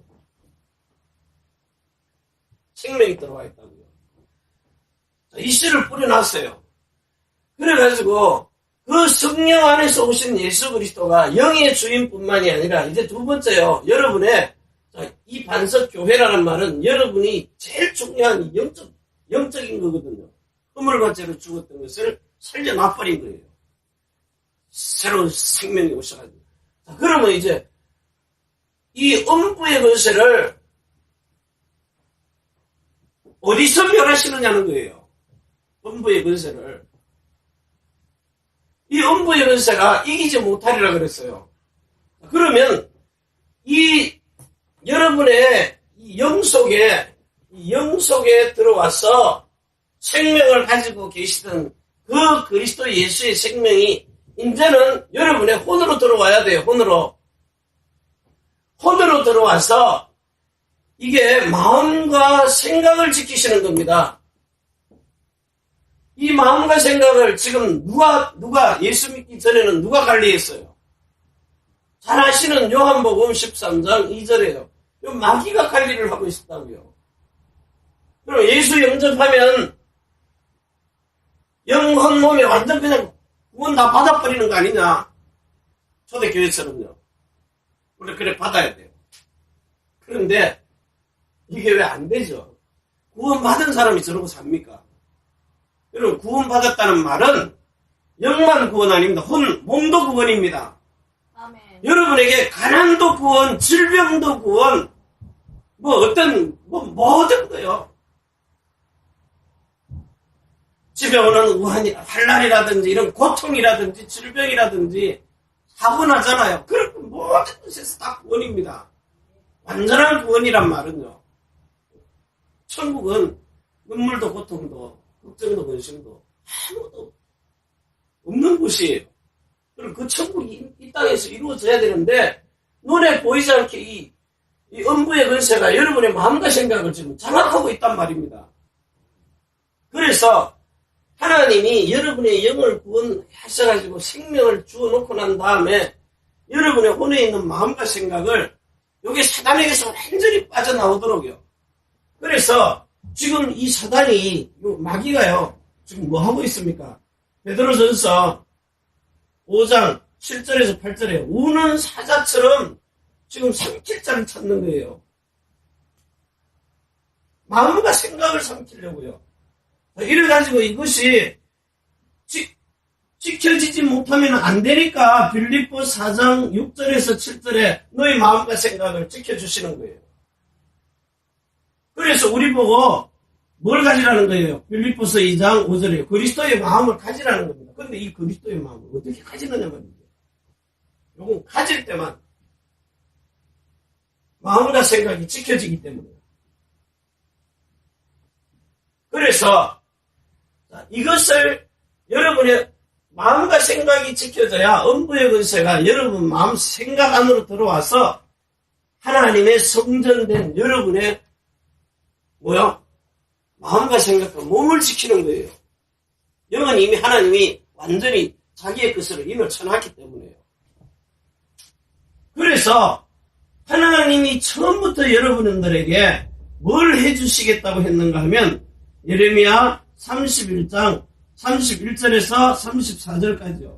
Speaker 1: 생명이 들어와 있다고요. 이 씨를 뿌려놨어요. 그래가지고 그 성령 안에서 오신 예수 그리스도가 영의 주인뿐만이 아니라 이제 두 번째요. 여러분의 이 반석 교회라는 말은 여러분이 제일 중요한 영적인 거거든요. 허물과 죄로 죽었던 것을 살려놔버린 거예요. 새로운 생명이 오셔가지고. 자, 그러면 이제 이 음부의 권세를 어디서 멸하시느냐는 거예요. 음부의 권세를. 이 음부의 권세가 이기지 못하리라 그랬어요. 그러면 이 여러분의 영 속에 들어와서 생명을 가지고 계시던 그 그리스도 예수의 생명이 이제는 여러분의 혼으로 들어와야 돼요. 혼으로 들어와서 이게 마음과 생각을 지키시는 겁니다. 이 마음과 생각을 지금 누가 예수 믿기 전에는 누가 관리했어요? 잘 아시는 요한복음 13장 2절에요. 마귀가 관리를 하고 있었다고요. 그럼 예수 영접하면 영혼 몸에 완전 그냥 구원 다 받아버리는 거 아니냐? 초대교회처럼요. 원래 그래 받아야 돼요. 그런데 이게 왜 안 되죠? 구원 받은 사람이 저러고 삽니까? 여러분 구원 받았다는 말은 영만 구원 아닙니다. 몸도 구원입니다.
Speaker 2: 아멘.
Speaker 1: 여러분에게 가난도 구원, 질병도 구원, 모든 거요. 집에 오는 환란이라든지 이런 고통이라든지 질병이라든지 사고 나잖아요. 그렇게 모든 것에서 다 구원입니다. 완전한 구원이란 말은요. 천국은 눈물도 고통도 걱정도 근심도 아무것도 없는 곳이에요. 그럼 그 천국이 이 땅에서 이루어져야 되는데 눈에 보이지 않게 이 음부의 권세가 여러분의 마음과 생각을 지금 장악하고 있단 말입니다. 그래서 하나님이 여러분의 영을 구원하셔가지고 생명을 주어놓고 난 다음에 여러분의 혼에 있는 마음과 생각을 여기 사단에게서 완전히 빠져나오도록요. 그래서 지금 이 사단이 마귀가요. 지금 뭐 하고 있습니까? 베드로전서 5장 7절에서 8절에 우는 사자처럼 지금 삼킬 자를 찾는 거예요. 마음과 생각을 삼키려고요. 이래가지고 이것이 지켜지지 못하면 안 되니까 빌립보 4장 6절에서 7절에 너희 마음과 생각을 지켜주시는 거예요. 그래서 우리 보고 뭘 가지라는 거예요? 빌립보서 2장 5절에 그리스도의 마음을 가지라는 겁니다. 그런데 이 그리스도의 마음을 어떻게 가지느냐 말이죠. 요건 가질 때만 마음과 생각이 지켜지기 때문에. 그래서 이것을 여러분의 마음과 생각이 지켜져야 음부의 권세가 여러분 마음 생각 안으로 들어와서 하나님의 성전된 여러분의 마음과 생각과 몸을 지키는 거예요. 영은 이미 하나님이 완전히 자기의 것으로 임을 쳐놨기 때문에요. 그래서 하나님이 처음부터 여러분들에게 뭘 해주시겠다고 했는가 하면 예레미야 31장 31절에서 34절까지요.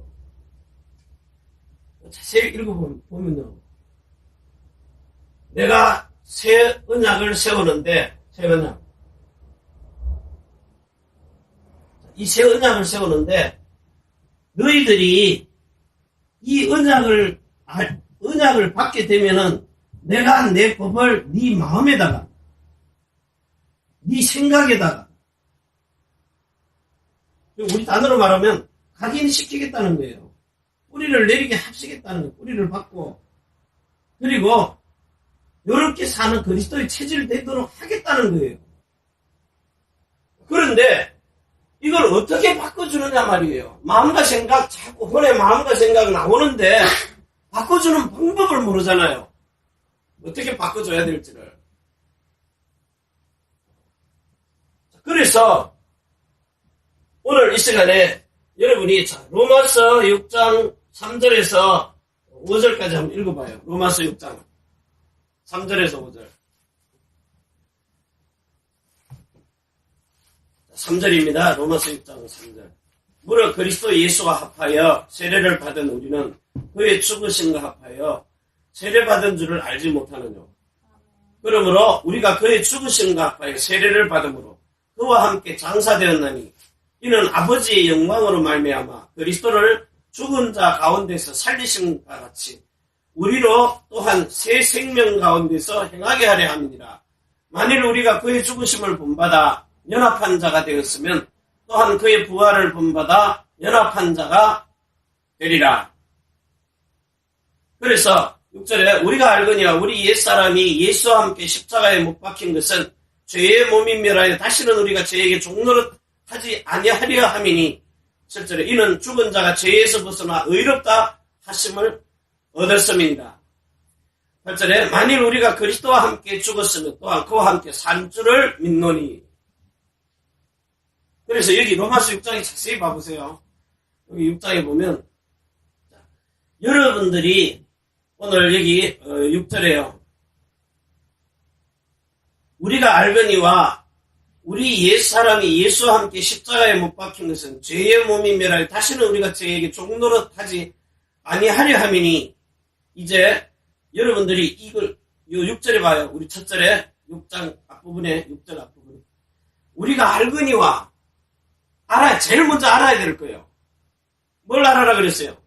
Speaker 1: 자세히 읽어보면요. 내가 새 언약을 세우는데, 새 언약. 이 새 언약을 세우는데, 너희들이 이 언약을 받게 되면은 내가 내 법을 네 마음에다가, 네 생각에다가, 우리 단어로 말하면 각인시키겠다는 거예요. 뿌리를 내리게 합시겠다는 거예요. 뿌리를 받고, 그리고 이렇게 사는 그리스도의 체질이 되도록 하겠다는 거예요. 그런데 이걸 어떻게 바꿔주느냐 말이에요. 마음과 생각, 자꾸 혼의 마음과 생각 나오는데 바꿔주는 방법을 모르잖아요. 어떻게 바꿔줘야 될지를. 그래서 오늘 이 시간에 여러분이 로마서 6장 3절에서 5절까지 한번 읽어봐요. 로마서 6장 3절에서 5절. 3절입니다. 로마서 6장 3절. 무릇 그리스도 예수와 합하여 세례를 받은 우리는 그의 죽으심과 합하여 세례받은 줄을 알지 못하느뇨. 그러므로 우리가 그의 죽으심과 합하여 세례를 받음으로 그와 함께 장사되었나니 이는 아버지의 영광으로 말미암아 그리스도를 죽은 자 가운데서 살리심과 같이 우리로 또한 새 생명 가운데서 행하게 하려 함이니라. 만일 우리가 그의 죽으심을 본받아 연합한 자가 되었으면 또한 그의 부활을 본받아 연합한 자가 되리라. 그래서 6절에 우리가 알거니와 우리 옛사람이 예수와 함께 십자가에 못 박힌 것은 죄의 몸이 멸하여 다시는 우리가 죄에게 종노릇하지 아니하려 함이니 7절에 이는 죽은 자가 죄에서 벗어나 의롭다 하심을 얻었음이니라. 8절에 만일 우리가 그리스도와 함께 죽었으면 또한 그와 함께 산 줄을 믿노니. 그래서 여기 로마서 6장에 자세히 봐보세요. 여기 6장에 보면 여러분들이 오늘 여기 6절에요. 우리가 알거니와 우리 옛사람이 예수와 함께 십자가에 못 박힌 것은 죄의 몸이 멸하여 다시는 우리가 죄에게 종노릇하지 아니하려 함이니. 이제 여러분들이 이걸 6절에 봐요. 우리 첫절에 6장 앞부분에 6절 앞부분에 우리가 알거니와 제일 먼저 알아야 될 거예요. 뭘 알아라 그랬어요?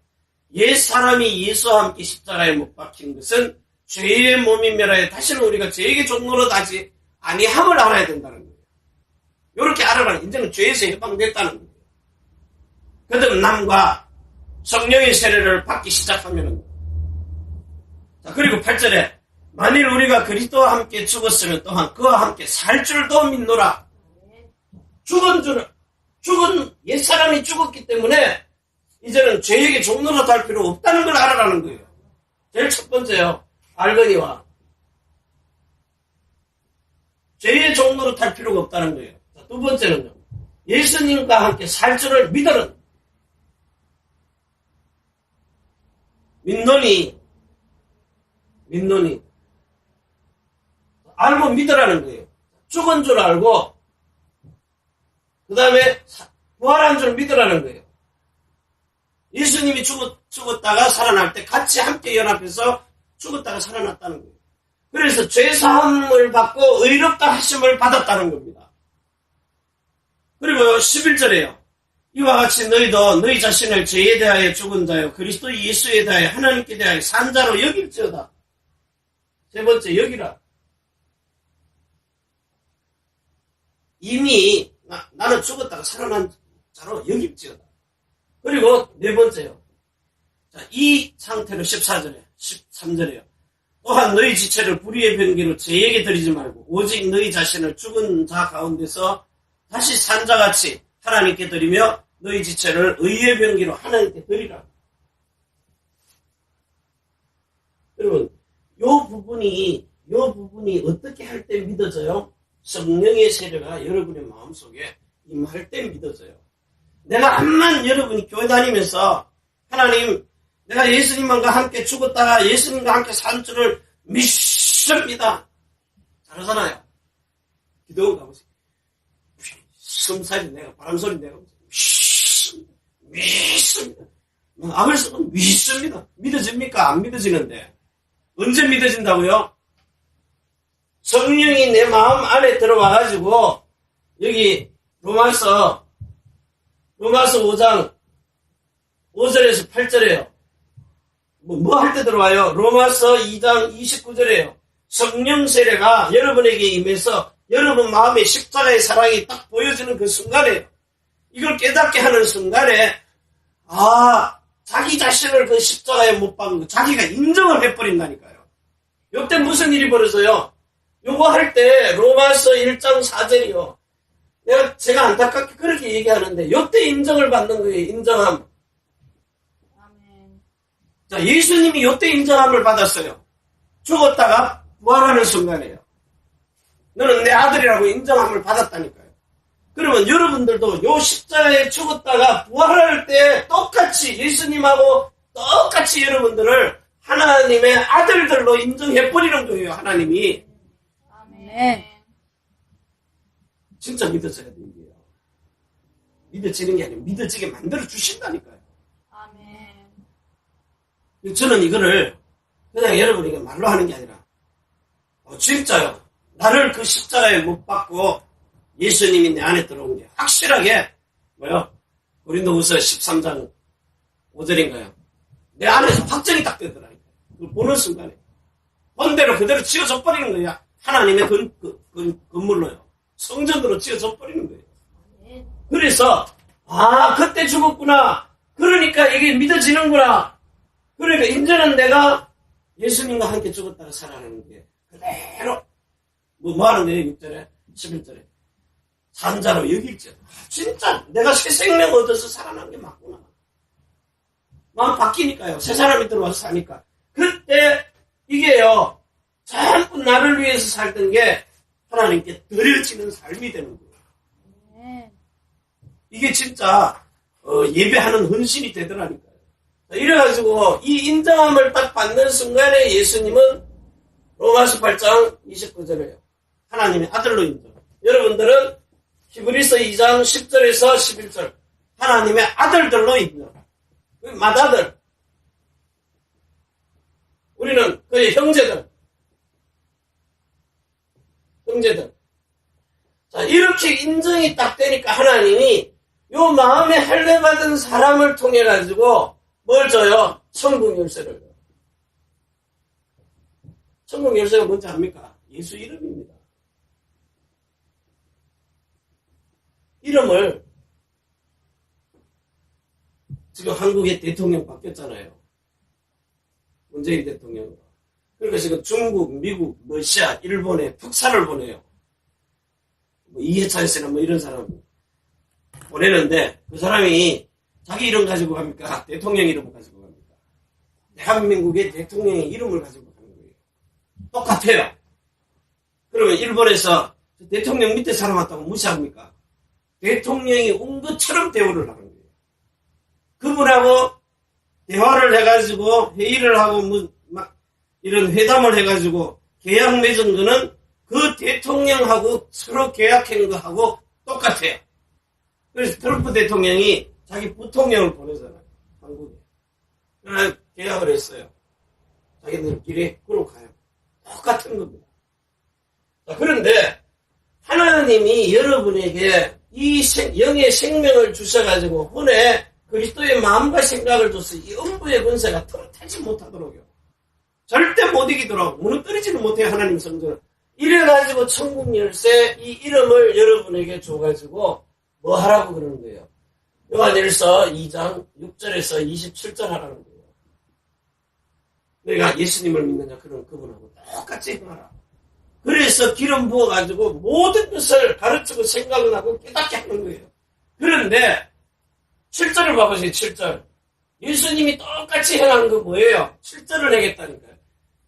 Speaker 1: 옛사람이 예수와 함께 십자가에 못 박힌 것은 죄의 몸이 멸하여 다시는 우리가 죄에게 종노릇하지 아니함을 알아야 된다는 거예요. 이렇게 알아라. 이제는 죄에서 해방됐다는 거예요. 거듭남과 성령의 세례를 받기 시작하면은. 자, 그리고 8절에 만일 우리가 그리스도와 함께 죽었으면 또한 그와 함께 살 줄도 믿노라. 죽은 옛사람이 죽었기 때문에 이제는 죄에게 종노릇할 필요 없다는 걸 알아라는 거예요. 제일 첫 번째요. 알거니와 죄의 종노릇할 필요가 없다는 거예요. 자, 두 번째는요. 예수님과 함께 살 줄을 믿으는. 믿노니 알고 믿으라는 거예요. 죽은 줄 알고 그 다음에 부활한 줄 믿으라는 거예요. 예수님이 죽었다가 살아날 때 같이 함께 연합해서 죽었다가 살아났다는 거예요. 그래서 죄사함을 받고 의롭다 하심을 받았다는 겁니다. 그리고 11절에요. 이와 같이 너희도 너희 자신을 죄에 대하여 죽은 자요 그리스도 예수에 대하여 하나님께 대하여 산 자로 여길지어다. 세 번째 여기라. 이미 나는 죽었다가 살아난 자로 여길지어다. 그리고 네 번째요. 자, 이 상태로 14절에 13절에요. 또한 너희 지체를 불의의 병기로 죄에게 드리지 말고 오직 너희 자신을 죽은 자 가운데서 다시 산 자같이 하나님께 드리며 너희 지체를 의의 병기로 하나님께 드리라. 여러분, 요 부분이 어떻게 할 때 믿어져요? 성령의 세례가 여러분의 마음속에 임할 때 믿어져요. 내가 암만 여러분이 교회 다니면서 하나님, 내가 예수님과 함께 죽었다가 예수님과 함께 산 줄을 믿습니다. 잘하잖아요. 기도 가보세요. 숨살이 내가 바람소리 내가 믿습니다. 악을 쓰면 믿습니다. 믿어집니까? 안 믿어지는데. 언제 믿어진다고요? 성령이 내 마음 안에 들어와가지고 여기 로마서 5장 5절에서 8절에요. 뭐 할 때 들어와요? 로마서 2장 29절에요. 성령 세례가 여러분에게 임해서 여러분 마음에 십자가의 사랑이 딱 보여지는 그 순간에, 이걸 깨닫게 하는 순간에, 자기 자신을 그 십자가에 못 박은 거, 자기가 인정을 해버린다니까요. 요때 무슨 일이 벌어져요? 요거 할 때 로마서 1장 4절이요. 제가 안타깝게 그렇게 얘기하는데 요때 인정을 받는 거예요. 인정함.
Speaker 2: 아멘.
Speaker 1: 자, 예수님이 요때 인정함을 받았어요. 죽었다가 부활하는 순간이에요. 너는 내 아들이라고 인정함을 받았다니까요. 그러면 여러분들도 요 십자가에 죽었다가 부활할 때 똑같이 예수님하고 똑같이 여러분들을 하나님의 아들들로 인정해버리는 거예요. 하나님이.
Speaker 2: 아멘.
Speaker 1: 진짜 믿어져야 돼요. 믿어지는 게 아니고 믿어지게 만들어 주신다니까요.
Speaker 2: 아멘.
Speaker 1: 저는 이거를 그냥 여러분에게 말로 하는 게 아니라 진짜요. 나를 그 십자가에 못 박고 예수님이 내 안에 들어온 게 확실하게 고린도후서 13장 5절인가요? 내 안에서 확정이 딱 되더라니까요. 그걸 보는 순간에 본대로 그대로 지어져 버리는 거야. 하나님의 건물로요. 성전으로 지어져 버리는 거예요. 그래서 그때 죽었구나. 그러니까 이게 믿어지는구나. 그러니까 이제는 내가 예수님과 함께 죽었다가 살아가는 게 그대로 뭐 하는 거예요? 6절에 11절에 산자로 여길지. 진짜 내가 새 생명 얻어서 살아난 게 맞구나. 마음 바뀌니까요. 새 사람이 들어와서 사니까. 그때 이게요. 전부 나를 위해서 살던 게 하나님께 드려지는 삶이 되는 거예요. 이게 진짜 예배하는 헌신이 되더라니까요. 이래가지고 이 인정함을 딱 받는 순간에 예수님은 로마서 8장 29절에요. 하나님의 아들로 인정. 여러분들은 히브리서 2장 10절에서 11절 하나님의 아들들로 인정. 맏아들. 우리는 그의 형제들. 자, 이렇게 인정이 딱 되니까 하나님이 요 마음에 할례받은 사람을 통해 가지고 뭘 줘요? 천국 열쇠를 줘요. 천국 열쇠가 뭔지 압니까? 예수 이름입니다. 이름을 지금 한국의 대통령 바뀌었잖아요. 문재인 대통령으로. 그러니까 지금 중국, 미국, 러시아, 일본에 특사를 보내요. 이해찬 씨나 이런 사람 보내는데 그 사람이 자기 이름 가지고 갑니까? 대통령 이름을 가지고 갑니까? 대한민국의 대통령의 이름을 가지고 가는 거예요. 똑같아요. 그러면 일본에서 대통령 밑에 사람 왔다고 무시합니까? 대통령이 온 것처럼 대우를 하는 거예요. 그분하고 대화를 해가지고 회의를 하고 막 이런 회담을 해가지고 계약 맺은 거는 그 대통령하고 서로 계약한 거하고 똑같아요. 그래서 트럼프 대통령이 자기 부통령을 보내잖아요. 한국에. 그래서 계약을 했어요. 자기들끼리 그러고 가요. 똑같은 겁니다. 자, 그런데 하나님이 여러분에게 이 영의 생명을 주셔가지고 혼에 그리스도의 마음과 생각을 줘서 이 음부의 권세가 털어타지 못하도록요. 절대 못 이기도록 무너뜨리지는 못해요. 하나님 성전을. 이래가지고 천국 열쇠 이 이름을 여러분에게 줘가지고 뭐 하라고 그러는 거예요. 요한일서 2장 6절에서 27절 하라는 거예요. 내가 예수님을 믿느냐 그런 그분하고 똑같이 행하라. 그래서 기름 부어가지고 모든 것을 가르치고 생각을 하고 깨닫게 하는 거예요. 그런데 7절을 봐보세요. 7절. 예수님이 똑같이 행한 거 뭐예요? 7절을 하겠다니까요.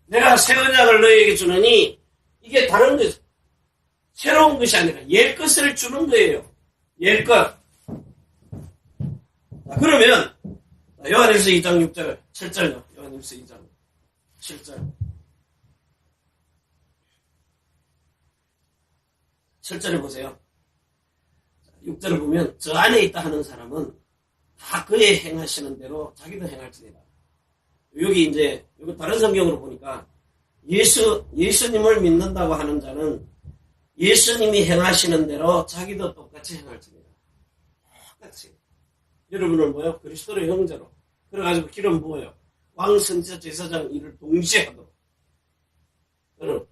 Speaker 1: 내가 새 언약을 너희에게 주느니 이게 다른 것, 새로운 것이 아니라 옛것을 주는 거예요. 옛것. 그러면 요한일서 2장 6절 7절요. 요한일서 2장 7절 7절을 보세요. 6절을 보면 저 안에 있다 하는 사람은 다 그의 행하시는 대로 자기도 행할지니라. 여기 이제 이거 다른 성경으로 보니까 예수님을 믿는다고 하는 자는 예수님이 행하시는 대로 자기도 똑같이 행할지니라. 똑같이. 여러분은 뭐요? 그리스도의 형제로. 그래가지고 기름 부어요. 왕, 선지자, 제사장 일을 동시에 하도록.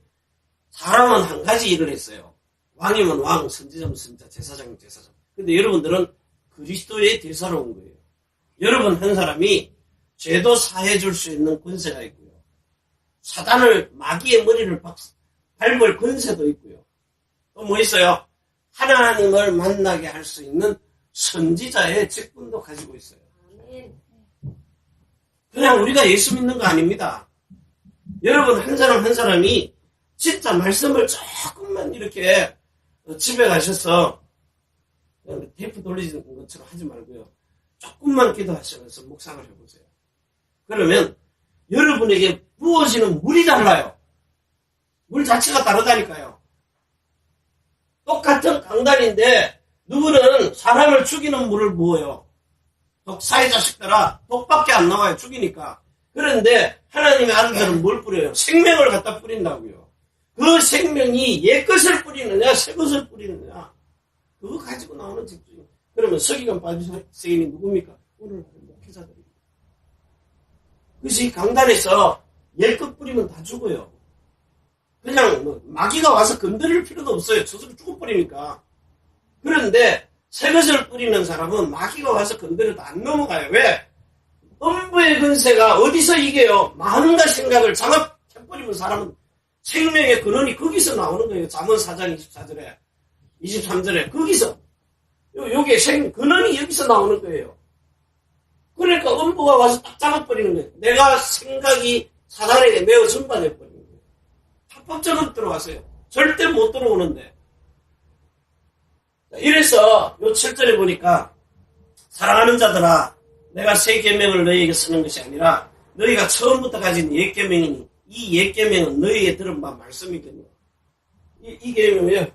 Speaker 1: 사람은 한 가지 일을 했어요. 왕이면 왕, 선지자면 선지자, 제사장이면 제사장. 근데 여러분들은 그리스도의 대사로 온 거예요. 여러분 한 사람이 죄도 사해 줄 수 있는 권세가 있고요. 사단을, 마귀의 머리를 밟을 권세도 있고요. 또 뭐 있어요? 하나님을 만나게 할 수 있는 선지자의 직분도 가지고 있어요. 그냥 우리가 예수 믿는 거 아닙니다. 여러분 한 사람 한 사람이 진짜 말씀을 조금만 이렇게 집에 가셔서 테이프 돌리는 것처럼 하지 말고요. 조금만 기도하시면서 묵상을 해보세요. 그러면 여러분에게 부어지는 물이 달라요. 물 자체가 다르다니까요. 똑같은 강단인데 누구는 사람을 죽이는 물을 부어요. 독사의 자식들아 독밖에 안 나와요. 죽이니까. 그런데 하나님의 아들들은 뭘 뿌려요? 생명을 갖다 뿌린다고요. 그 생명이 옛 것을 뿌리느냐 새 것을 뿌리느냐 그거 가지고 나오는 집중. 그러면 서기관 빠진 세인이 누굽니까? 오늘 목회자들입니다. 그것이 강단에서 옛 것 뿌리면 다 죽어요. 그냥 마귀가 와서 건드릴 필요도 없어요. 스스로 죽어버리니까. 그런데 새 것을 뿌리는 사람은 마귀가 와서 건드려도 안 넘어가요. 왜? 음부의 근세가 어디서 이겨요? 마음과 생각을 장악해버리면 사람은 생명의 근원이 거기서 나오는 거예요. 잠언 4장 24절에 23절에 거기서 요게 근원이 여기서 나오는 거예요. 그러니까 음부가 와서 딱 잡아버리는 거예요. 내가 생각이 사단에게 매우 전반해버리는 거예요. 합법적으로 들어가세요. 절대 못 들어오는데. 이래서 요 7절에 보니까 사랑하는 자들아 내가 새 계명을 너희에게 쓰는 것이 아니라 너희가 처음부터 가진 옛 계명이니 이 옛 계명은 너희에게 들은 바 말씀이거든요. 이 계명이요.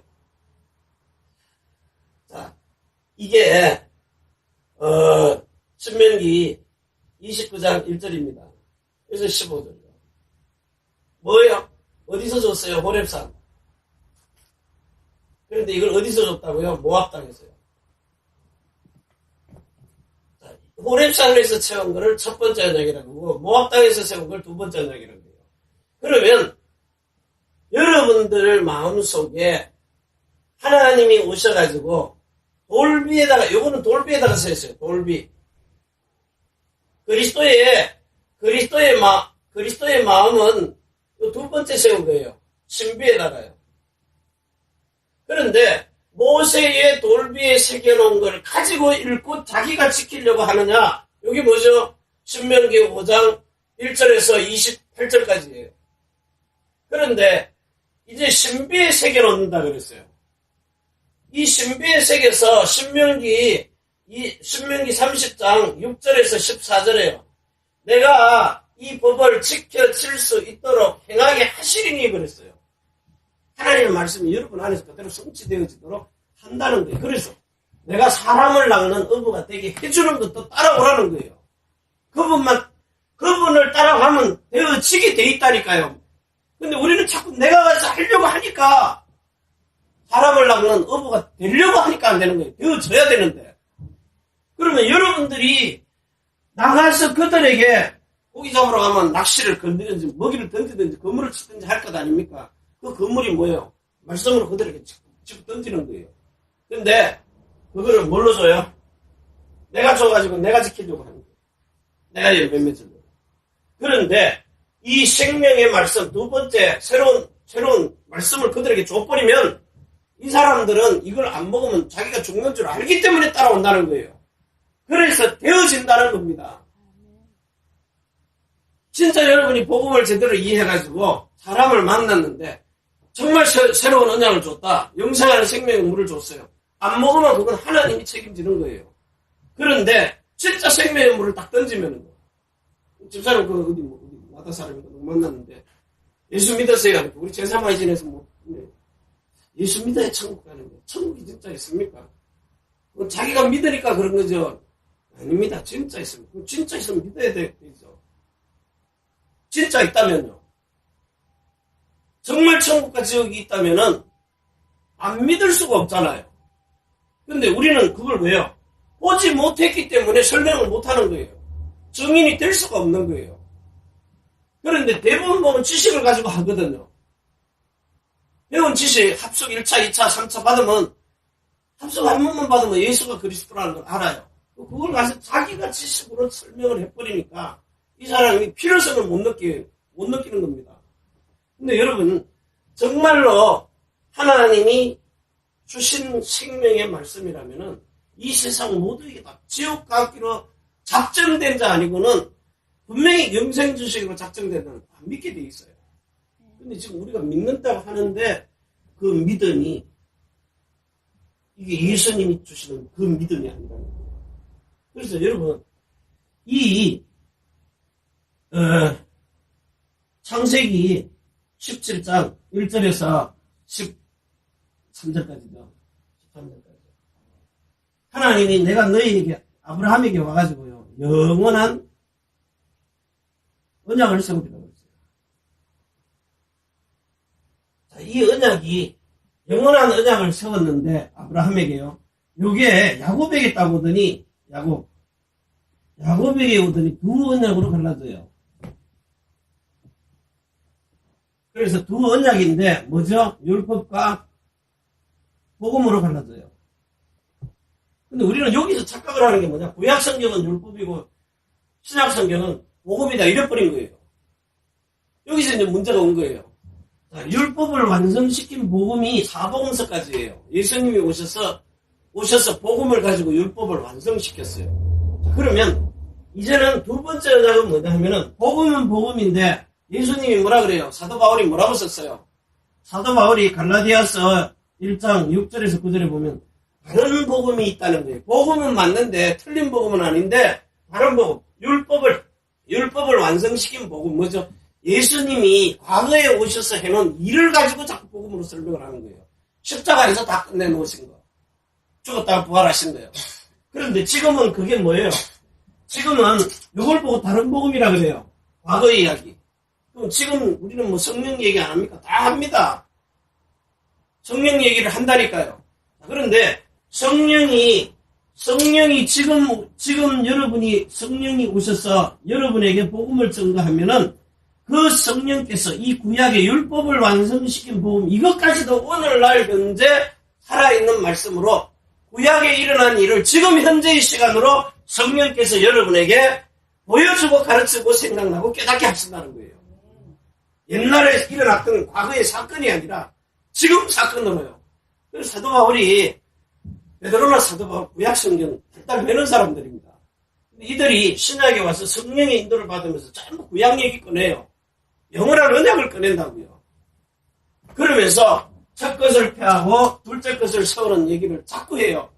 Speaker 1: 자, 이게 신명기 29장 1절입니다. 그래서 15절이요. 뭐예요? 어디서 줬어요? 호렙산. 그런데 이걸 어디서 줬다고요? 모압 땅에서요. 호렙산에서 채운 거를 첫 번째 언약이라고 하고 모압 땅에서 채운 걸 두 번째 언약이라고 해요. 그러면 여러분들 마음속에 하나님이 오셔가지고 돌비에다가 요거는 돌비에다가 써있어요. 돌비. 그리스도의 마음은 두 번째 세운 거예요. 신비에다가요. 그런데 모세의 돌비에 새겨놓은 걸 가지고 읽고 자기가 지키려고 하느냐? 여기 뭐죠? 신명기 5장 1절에서 28절까지예요. 그런데 이제 신비에 새겨놓는다 그랬어요. 이 신비에 새겨서 신명기 30장 6절에서 14절에요. 내가 이 법을 지켜질 수 있도록 행하게 하시리니 그랬어요. 하나님의 말씀이 여러분 안에서 그대로 성취되어지도록 한다는 거예요. 그래서 내가 사람을 낚는 어부가 되게 해주는 것도 따라오라는 거예요. 그분을 따라가면 되어지게 돼 있다니까요. 근데 우리는 자꾸 내가 가서 하려고 하니까 사람을 낚는 어부가 되려고 하니까 안 되는 거예요. 되어져야 되는데. 그러면 여러분들이 나가서 그들에게 고기 잡으러 가면 낚시를 건드리든지 먹이를 던지든지 그물을 치든지 할 것 아닙니까? 그 그물이 뭐예요? 말씀으로 그들에게 집어 던지는 거예요. 근데 그거를 뭘로 줘요? 내가 줘가지고 내가 지키려고 하는 거예요. 내가 열매 맺으려고. 그런데 이 생명의 말씀 두 번째 새로운 말씀을 그들에게 줘버리면 이 사람들은 이걸 안 먹으면 자기가 죽는 줄 알기 때문에 따라온다는 거예요. 그래서 되어진다는 겁니다. 진짜 여러분이 복음을 제대로 이해해가지고 사람을 만났는데 정말 새로운 언약을 줬다. 영생하는 생명의 물을 줬어요. 안 먹으면 그건 하나님이 책임지는 거예요. 그런데 진짜 생명의 물을 딱 던지면은 집사람 어디 마다 사람이 만났는데 예수 믿었어요. 우리 제사 많이 지내서 예수 믿어야 천국 가는 거예요. 천국이 진짜 있습니까? 자기가 믿으니까 그런 거죠. 아닙니다. 진짜 있습니다. 진짜 있으면 믿어야 되죠. 진짜 있다면요. 정말 천국과 지옥이 있다면은 안 믿을 수가 없잖아요. 근데 우리는 그걸 왜요? 보지 못했기 때문에 설명을 못하는 거예요. 증인이 될 수가 없는 거예요. 그런데 대부분 보면 지식을 가지고 하거든요.
Speaker 3: 배운 지식 합숙 1차, 2차, 3차 받으면 합숙 한 번만 받으면 예수가 그리스도라는 걸 알아요. 그걸 가서 자기가 지식으로 설명을 해버리니까 이 사람이 필요성을 못 느끼는 겁니다. 근데 여러분, 정말로 하나님이 주신 생명의 말씀이라면은 이 세상 모두에게 다 지옥 가기로 작정된 자 아니고는 분명히 영생 주식으로 작정된 자는 안 믿게 돼 있어요. 근데 지금 우리가 믿는다고 하는데 그 믿음이 이게 예수님이 주시는 그 믿음이 아니라는 거예요. 그래서 여러분 이 창세기 17장 1절에서 13절까지죠. 13절까지. 하나님이 내가 너희에게 아브라함에게 와가지고요 영원한 언약을 세우리라고 했어요. 자, 이 언약이 영원한 언약을 세웠는데 아브라함에게요. 요게 야곱에게 따보더니 야곱에게 오더니 두 언약으로 갈라져요. 그래서 두 언약인데 뭐죠? 율법과 복음으로 갈라져요. 근데 우리는 여기서 착각을 하는 게 뭐냐? 구약 성경은 율법이고 신약 성경은 복음이다 이래버린 거예요. 여기서 이제 문제가 온 거예요. 자, 율법을 완성시킨 복음이 사복음서까지예요. 예수님이 오셔서 복음을 가지고 율법을 완성시켰어요. 자, 그러면 이제는 두 번째 언약은 뭐냐 하면은 복음은 복음인데 예수님이 뭐라 그래요? 사도 바울이 뭐라고 썼어요? 사도 바울이 갈라디아서 1장 6절에서 9절에 보면 다른 복음이 있다는 거예요. 복음은 맞는데 틀린 복음은 아닌데 다른 복음, 율법을 완성시킨 복음 뭐죠? 예수님이 과거에 오셔서 해놓은 일을 가지고 자꾸 복음으로 설명을 하는 거예요. 십자가에서 다 끝내놓으신 거. 죽었다가 부활하신 거예요. 그런데 지금은 그게 뭐예요? 지금은 이걸 보고 다른 복음이라 그래요. 과거의 이야기. 그럼 지금 우리는 뭐 성령 얘기 안 합니까? 다 합니다. 성령 얘기를 한다니까요. 그런데 성령이 지금 여러분이 성령이 오셔서 여러분에게 복음을 전가하면은 그 성령께서 이 구약의 율법을 완성시킨 복음 이것까지도 오늘날 현재 살아있는 말씀으로 구약에 일어난 일을 지금 현재의 시간으로 성령께서 여러분에게 보여주고 가르치고 생각나고 깨닫게 하신다는 거예요. 옛날에 일어났던 과거의 사건이 아니라 지금 사건으로요. 그래서 사도 바울이 베드로나 사도 바울 구약 성경 일단 배는 사람들입니다. 이들이 신약에 와서 성령의 인도를 받으면서 전부 구약 얘기 꺼내요. 영원한 언약을 꺼낸다고요. 그러면서 첫 것을 폐하고 둘째 것을 세우는 얘기를 자꾸 해요.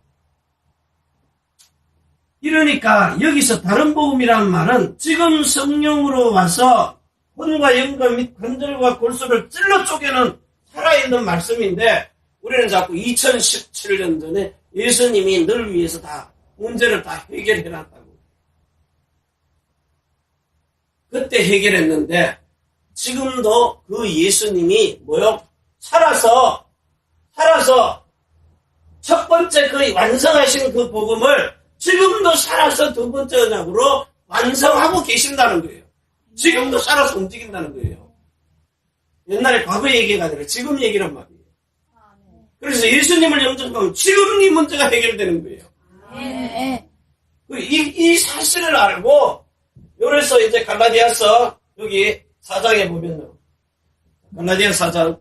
Speaker 3: 이러니까 여기서 다른 복음이라는 말은 지금 성령으로 와서 혼과 영과 및 관절과 골수를 찔러 쪼개는 살아있는 말씀인데 우리는 자꾸 2017년 전에 예수님이 늘 위해서 다 문제를 다 해결해놨다고. 그때 해결했는데 지금도 그 예수님이 살아서 첫 번째 그 완성하신 그 복음을 지금도 살아서 두 번째 언약으로 완성하고 계신다는 거예요. 지금도 살아서 움직인다는 거예요. 옛날에 과거 얘기가 아니라 지금 얘기란 말이에요. 그래서 예수님을 영접하면 지금 이 문제가 해결되는 거예요. 이 사실을 알고 그래서 이제 갈라디아서 여기 4장에 보면요. 갈라디아 4장에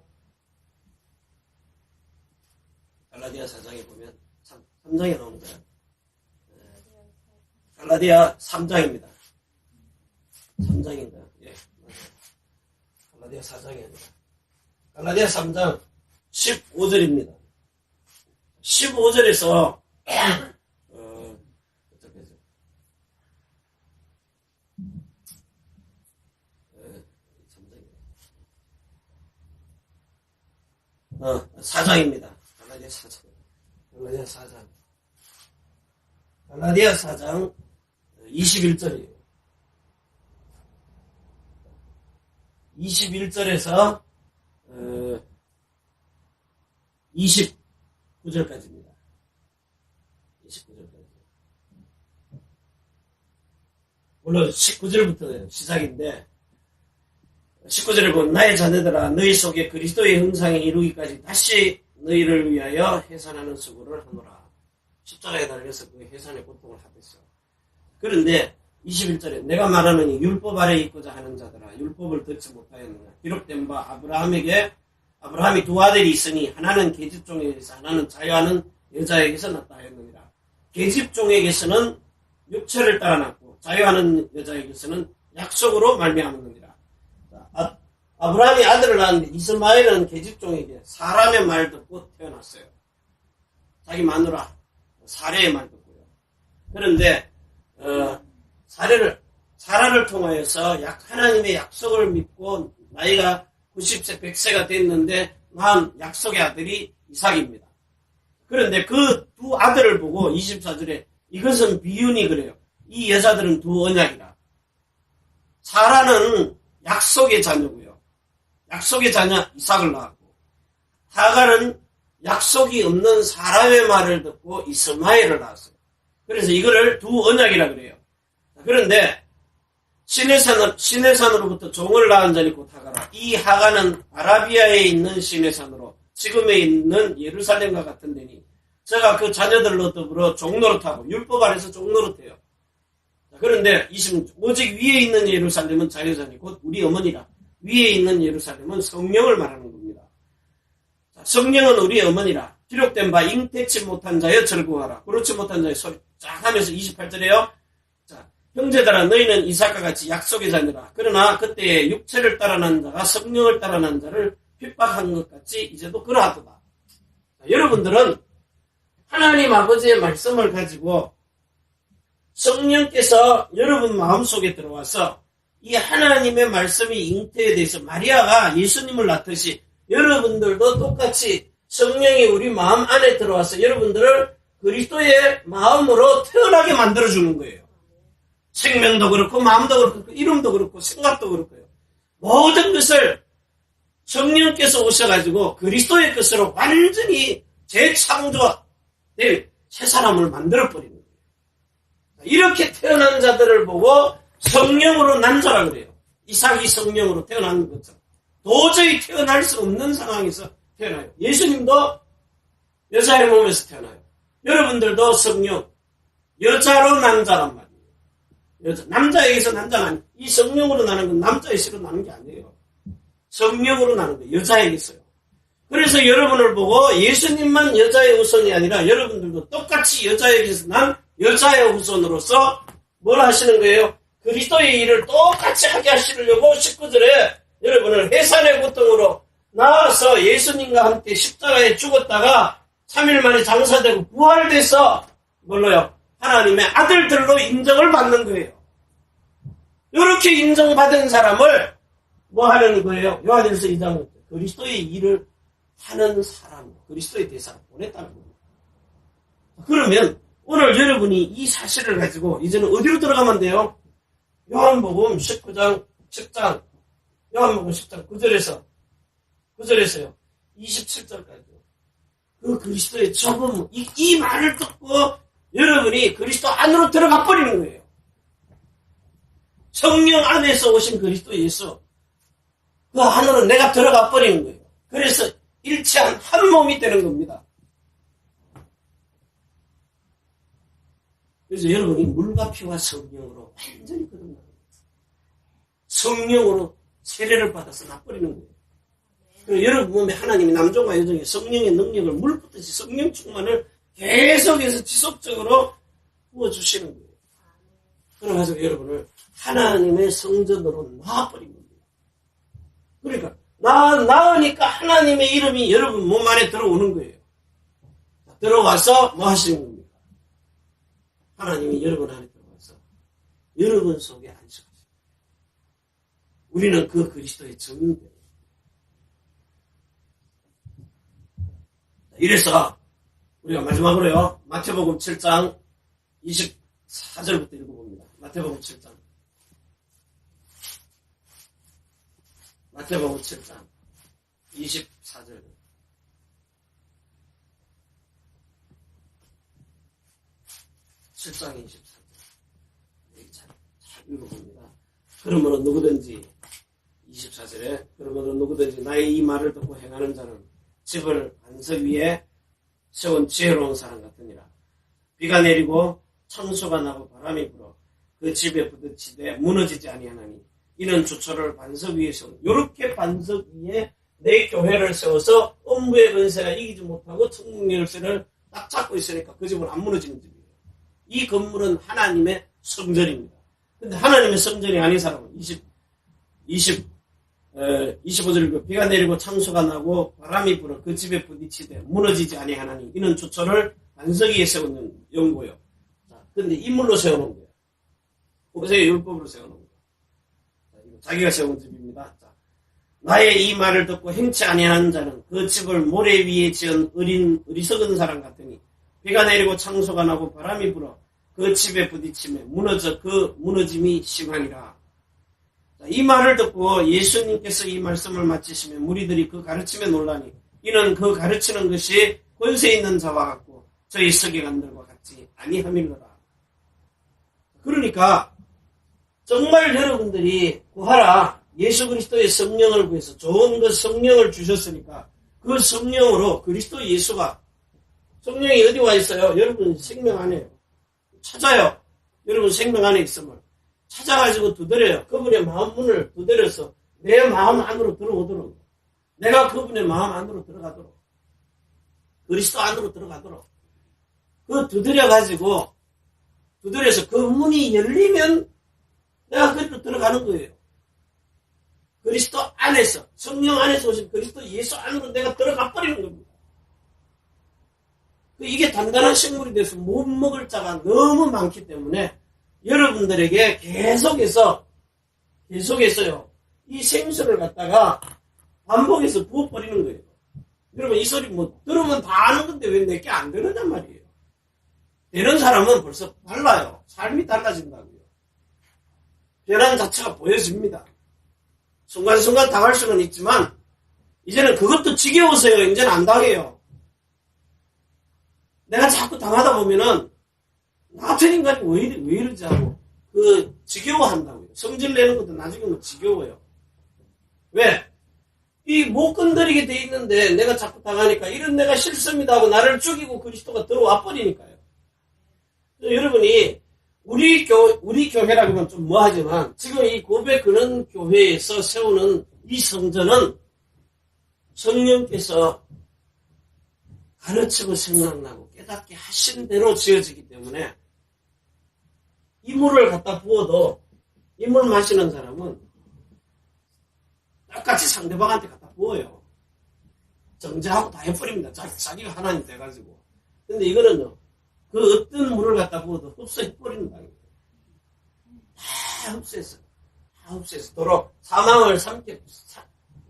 Speaker 3: 보면 3장에 나오는 거예요. 갈라디아 3장입니다. 3장인가요? 예. 갈라디아 4장이 아니라. 갈라디아 3장 15절입니다. 15절에서 사장입니다. 갈라디아 4장. 갈라디아 4장 21절이에요. 21절에서 29절까지입니다. 29절까지. 물론 19절부터 시작인데 19절에 보면 나의 자녀들아 너희 속에 그리스도의 형상에 이루기까지 다시 너희를 위하여 해산하는 수고를 하노라. 십자가에 달려서 그 해산의 고통을 하겠어. 그런데 21절에 내가 말하노니 율법 아래 있고자 하는 자들아 율법을 듣지 못하였느냐. 기록된 바 아브라함이 두 아들이 있으니 하나는 계집종에게서 하나는 자유하는 여자에게서 낳다 하였느니라. 계집종에게서는 육체를 따라 낳고 자유하는 여자에게서는 약속으로 말미암았느니라. 아브라함이 아들을 낳았는데 이스마엘은 계집종에게 사람의 말 듣고 태어났어요. 자기 마누라 사례의 말 듣고요. 그런데 사라를 통하여서 하나님의 약속을 믿고 나이가 90세 100세가 됐는데 낳은 약속의 아들이 이삭입니다. 그런데 그 두 아들을 보고 24절에 이것은 비유니 그래요. 이 여자들은 두 언약이라. 사라는 약속의 자녀고요. 약속의 자녀 이삭을 낳았고 하갈은 약속이 없는 사람의 말을 듣고 이스마엘을 낳았어요. 그래서 이거를 두 언약이라 그래요. 그런데 시내산으로부터 종을 낳은 자니 곧 하가라. 이 하가는 아라비아에 있는 시내산으로 지금에 있는 예루살렘과 같은 데니 제가 그 자녀들로 더불어 종노릇하고 율법 아래서 종노릇해요. 그런데 오직 위에 있는 예루살렘은 자유자니 곧 우리 어머니라. 위에 있는 예루살렘은 성령을 말하는 겁니다. 성령은 우리 어머니라. 기록된 바 잉태치 못한 자여 절구하라. 그렇지 못한 자여 소리 쫙 하면서 28절에요. 형제들아 너희는 이삭과 같이 약속의 자녀라. 그러나 그때에 육체를 따라 난 자가 성령을 따라 난 자를 핍박한 것 같이 이제도 그러하도다. 여러분들은 하나님 아버지의 말씀을 가지고 성령께서 여러분 마음속에 들어와서 이 하나님의 말씀이 잉태에 대해서 마리아가 예수님을 낳듯이 여러분들도 똑같이 성령이 우리 마음 안에 들어와서 여러분들을 그리스도의 마음으로 태어나게 만들어주는 거예요. 생명도 그렇고 마음도 그렇고 이름도 그렇고 생각도 그렇고요. 모든 것을 성령께서 오셔가지고 그리스도의 것으로 완전히 재창조된 새 사람을 만들어버리는 거예요. 이렇게 태어난 자들을 보고 성령으로 난 자라 그래요. 이삭이 성령으로 태어난 것처럼. 도저히 태어날 수 없는 상황에서 태어나요. 예수님도 여자의 몸에서 태어나요. 여러분들도 성령, 여자로 난 자란 말이에요. 남자에게서 난 자는 아니에요. 이 성령으로 나는 건 남자에게서 나는 게 아니에요. 성령으로 나는 거예요. 여자에게서요. 그래서 여러분을 보고 예수님만 여자의 후손이 아니라 여러분들도 똑같이 여자에게서 난 여자의 후손으로서 뭘 하시는 거예요? 그리스도의 일을 똑같이 하게 하시려고 19절에 여러분을 해산의 고통으로 나와서 예수님과 함께 십자가에 죽었다가 3일 만에 장사되고 부활돼서 뭘로요? 하나님의 아들들로 인정을 받는 거예요. 이렇게 인정받은 사람을 뭐 하는 거예요? 요한일서 2장은 그리스도의 일을 하는 사람, 그리스도의 대사를 보냈다는 겁니다. 그러면 오늘 여러분이 이 사실을 가지고 이제는 어디로 들어가면 돼요? 요한복음 19장 10장 요한복음 10장 9절에서요 27절까지 그 그리스도의 조금 이 말을 듣고 여러분이 그리스도 안으로 들어가 버리는 거예요. 성령 안에서 오신 그리스도 예수 그 안으로 내가 들어가 버리는 거예요. 그래서 일체한 한 몸이 되는 겁니다. 그래서 여러분이 물과 피와 성령으로 완전히 거듭나는 거예요. 성령으로 세례를 받아서 나버리는 거예요. 그리고 여러분 몸에 하나님이 남종과 여종의 성령의 능력을 물 붓듯이 성령 충만을 계속해서 지속적으로 부어주시는 거예요. 그래가지고 여러분을 하나님의 성전으로 놔버린 겁니다. 그러니까 나으니까 하나님의 이름이 여러분 몸 안에 들어오는 거예요. 들어와서 뭐 하시는 겁니까? 하나님이 여러분 안에 들어와서 여러분 속에 안식하십니다. 우리는 그 그리스도의 증인들이에요. 이래서 우리가 마지막으로요. 마태복음 7장 24절부터 읽어봅니다. 마태복음 7장 24절 7장 24절 여기 잘 읽어봅니다. 그러므로 누구든지 24절에 그러므로 누구든지 나의 이 말을 듣고 행하는 자는 집을 반석 위에 세운 지혜로운 사람 같으니라. 비가 내리고 창수가 나고 바람이 불어 그 집에 부딪히되 무너지지 아니하나니 이는 주초를 반석 위에 세운 요렇게 반석 위에 내 교회를 세워서 음부의 권세가 이기지 못하고 천국 열쇠를 딱 잡고 있으니까 그 집은 안 무너지는 집이에요. 이 건물은 하나님의 성전입니다. 근데 하나님의 성전이 아닌 사람은 25절 비가 내리고 창수가 나고 바람이 불어 그 집에 부딪히되 무너지지 아니하나니 이는 주초를 반석 위에 세우는 연고요. 자, 근데 인물로 세워놓은 거예요. 모세의 율법으로 세워놓은 거예요. 자, 이거 자기가 세운 집입니다. 자, 나의 이 말을 듣고 행치 아니하는 자는 그 집을 모래 위에 지은 어리석은 사람 같으니 비가 내리고 창수가 나고 바람이 불어 그 집에 부딪히며 무너져 그 무너짐이 심하니라. 자, 이 말을 듣고 예수님께서 이 말씀을 마치시면 무리들이 그 가르침에 놀라니 이는 그 가르치는 것이 권세 있는 자와 같고 저희 서기관들과 같이 아니함이로라. 그러니까 정말 여러분들이 구하라. 예수 그리스도의 성령을 구해서 좋은 그 성령을 주셨으니까 그 성령으로 그리스도 예수가 성령이 어디 와 있어요? 여러분 생명 안에요. 찾아요. 여러분 생명 안에 있음을 찾아가지고 두드려요. 그분의 마음 문을 두드려서 내 마음 안으로 들어오도록 내가 그분의 마음 안으로 들어가도록 그리스도 안으로 들어가도록 그 두드려가지고 두드려서 그 문이 열리면 내가 그리로 들어가는 거예요. 그리스도 안에서 성령 안에서 오신 그리스도 예수 안으로 내가 들어가 버리는 겁니다. 이게 단단한 식물이 돼서 못 먹을 자가 너무 많기 때문에 여러분들에게 계속해서요 이 생수를 갖다가 반복해서 부어버리는 거예요. 여러분 이 소리 뭐 들으면 다 아는 건데 왜 내게 안 되느냐 말이에요. 되는 사람은 벌써 달라요. 삶이 달라진다고요. 변화 자체가 보여집니다. 순간순간 당할 수는 있지만 이제는 그것도 지겨워서요. 이제는 안 당해요. 내가 자꾸 당하다 보면은 나 같은 인간이 왜 이러지 하고 지겨워한다고요. 성질 내는 것도 나중에 뭐 지겨워요. 왜? 이 못 건드리게 돼 있는데 내가 자꾸 당하니까 이런 내가 싫습니다 하고 나를 죽이고 그리스도가 들어와 버리니까요. 여러분이 우리 교회라고 하면 좀 뭐하지만 지금 이 고백 그런 교회에서 세우는 이 성전은 성령께서 가르치고 생각나고 깨닫게 하신 대로 지어지기 때문에 이 물을 갖다 부어도 이 물 마시는 사람은 똑같이 상대방한테 갖다 부어요. 정죄하고 다 해버립니다. 자기가 하나님 돼가지고. 근데 이거는요. 그 어떤 물을 갖다 부어도 흡수해버리는 거예요. 다 흡수했어요. 다 흡수해서 도로 사망을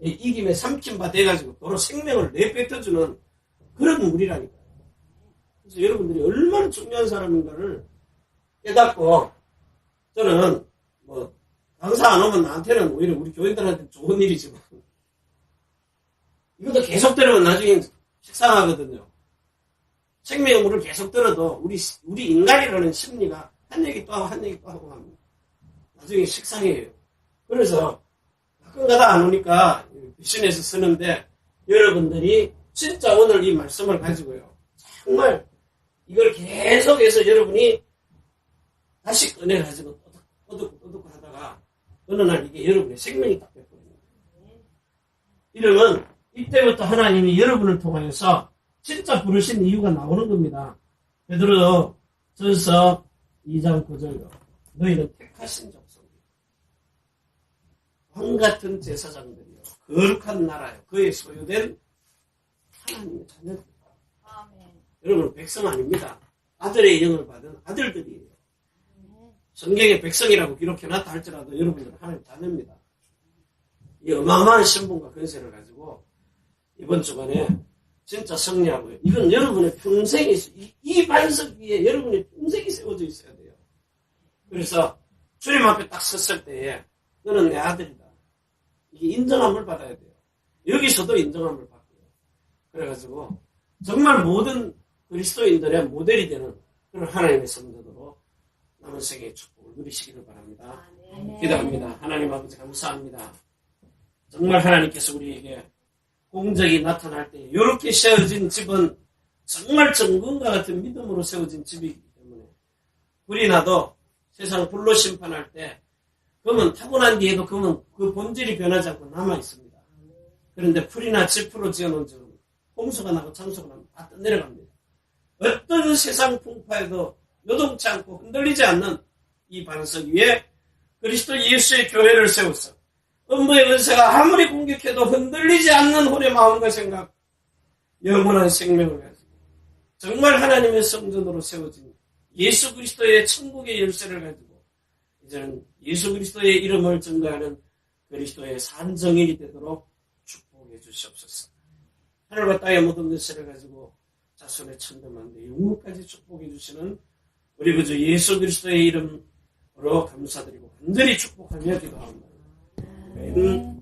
Speaker 3: 이김에 삼킨 바 돼가지고 도로 생명을 내뱉어주는 그런 물이라니까요. 그래서 여러분들이 얼마나 중요한 사람인가를 깨닫고 저는 뭐 강사 안 오면 나한테는 오히려 우리 교인들한테 좋은 일이지만 이것도 계속 들으면 나중에 식상하거든요. 생명의 물을 계속 들어도 우리 인간이라는 심리가 한 얘기 또 하고 한 얘기 또 하고 합니다. 나중에 식상해요. 그래서 가끔가다 안 오니까 미션에서 쓰는데 여러분들이 진짜 오늘 이 말씀을 가지고요. 정말 이걸 계속해서 여러분이 다시 꺼내가지고 떠듣고 하다가 어느 날 이게 여러분의 생명이 딱 돼버립니다. 이러면 이때부터 하나님이 여러분을 통하여서 진짜 부르신 이유가 나오는 겁니다. 베드로 전서 2장 9절로 너희는 택하신 족속이요 왕같은 제사장들이요 거룩한 나라요 그의 소유된 하나님의 자녀들입니다. 여러분 백성 아닙니다. 아들의 영을 받은 아들들이에요. 성경에 백성이라고 기록해놨다 할지라도 여러분들은 하나님 자녀입니다. 이 어마어마한 신분과 권세를 가지고 이번 주간에 진짜 승리하고요. 이건 여러분의 평생이 이 반석 위에 여러분의 평생이 세워져 있어야 돼요. 그래서 주님 앞에 딱 섰을 때에 너는 내 아들이다. 이게 인정함을 받아야 돼요. 여기서도 인정함을 받고요. 그래가지고 정말 모든 그리스도인들의 모델이 되는 그런 하나님의 성도로 남은 생애의 축복을 누리시기를 바랍니다. 기도합니다. 하나님 아버지 감사합니다. 정말 하나님께서 우리에게 공적이 나타날 때 이렇게 세워진 집은 정말 정금과 같은 믿음으로 세워진 집이기 때문에 불이 나도 세상 불로 심판할 때 그러면 타고난 뒤에도 그러면 그 본질이 변하지 않고 남아있습니다. 그런데 풀이나 지프로 지어놓은 집은 홍수가 나고 창수가 나면 다 떠내려갑니다. 어떤 세상 풍파에도 요동치 않고 흔들리지 않는 이 반석 위에 그리스도 예수의 교회를 세워서 음부의 은세가 아무리 공격해도 흔들리지 않는 혼의 마음과 생각, 영원한 생명을 가지고 정말 하나님의 성전으로 세워진 예수 그리스도의 천국의 열쇠를 가지고 이제는 예수 그리스도의 이름을 증거하는 그리스도의 산정인이 되도록 축복해 주시옵소서. 하늘과 땅의 모든 것을 가지고 자손의 천대만대 영혼까지 축복해 주시는 우리 구주 예수 그리스도의 이름으로 감사드리고 간절히 축복하며 기도합니다. 아멘.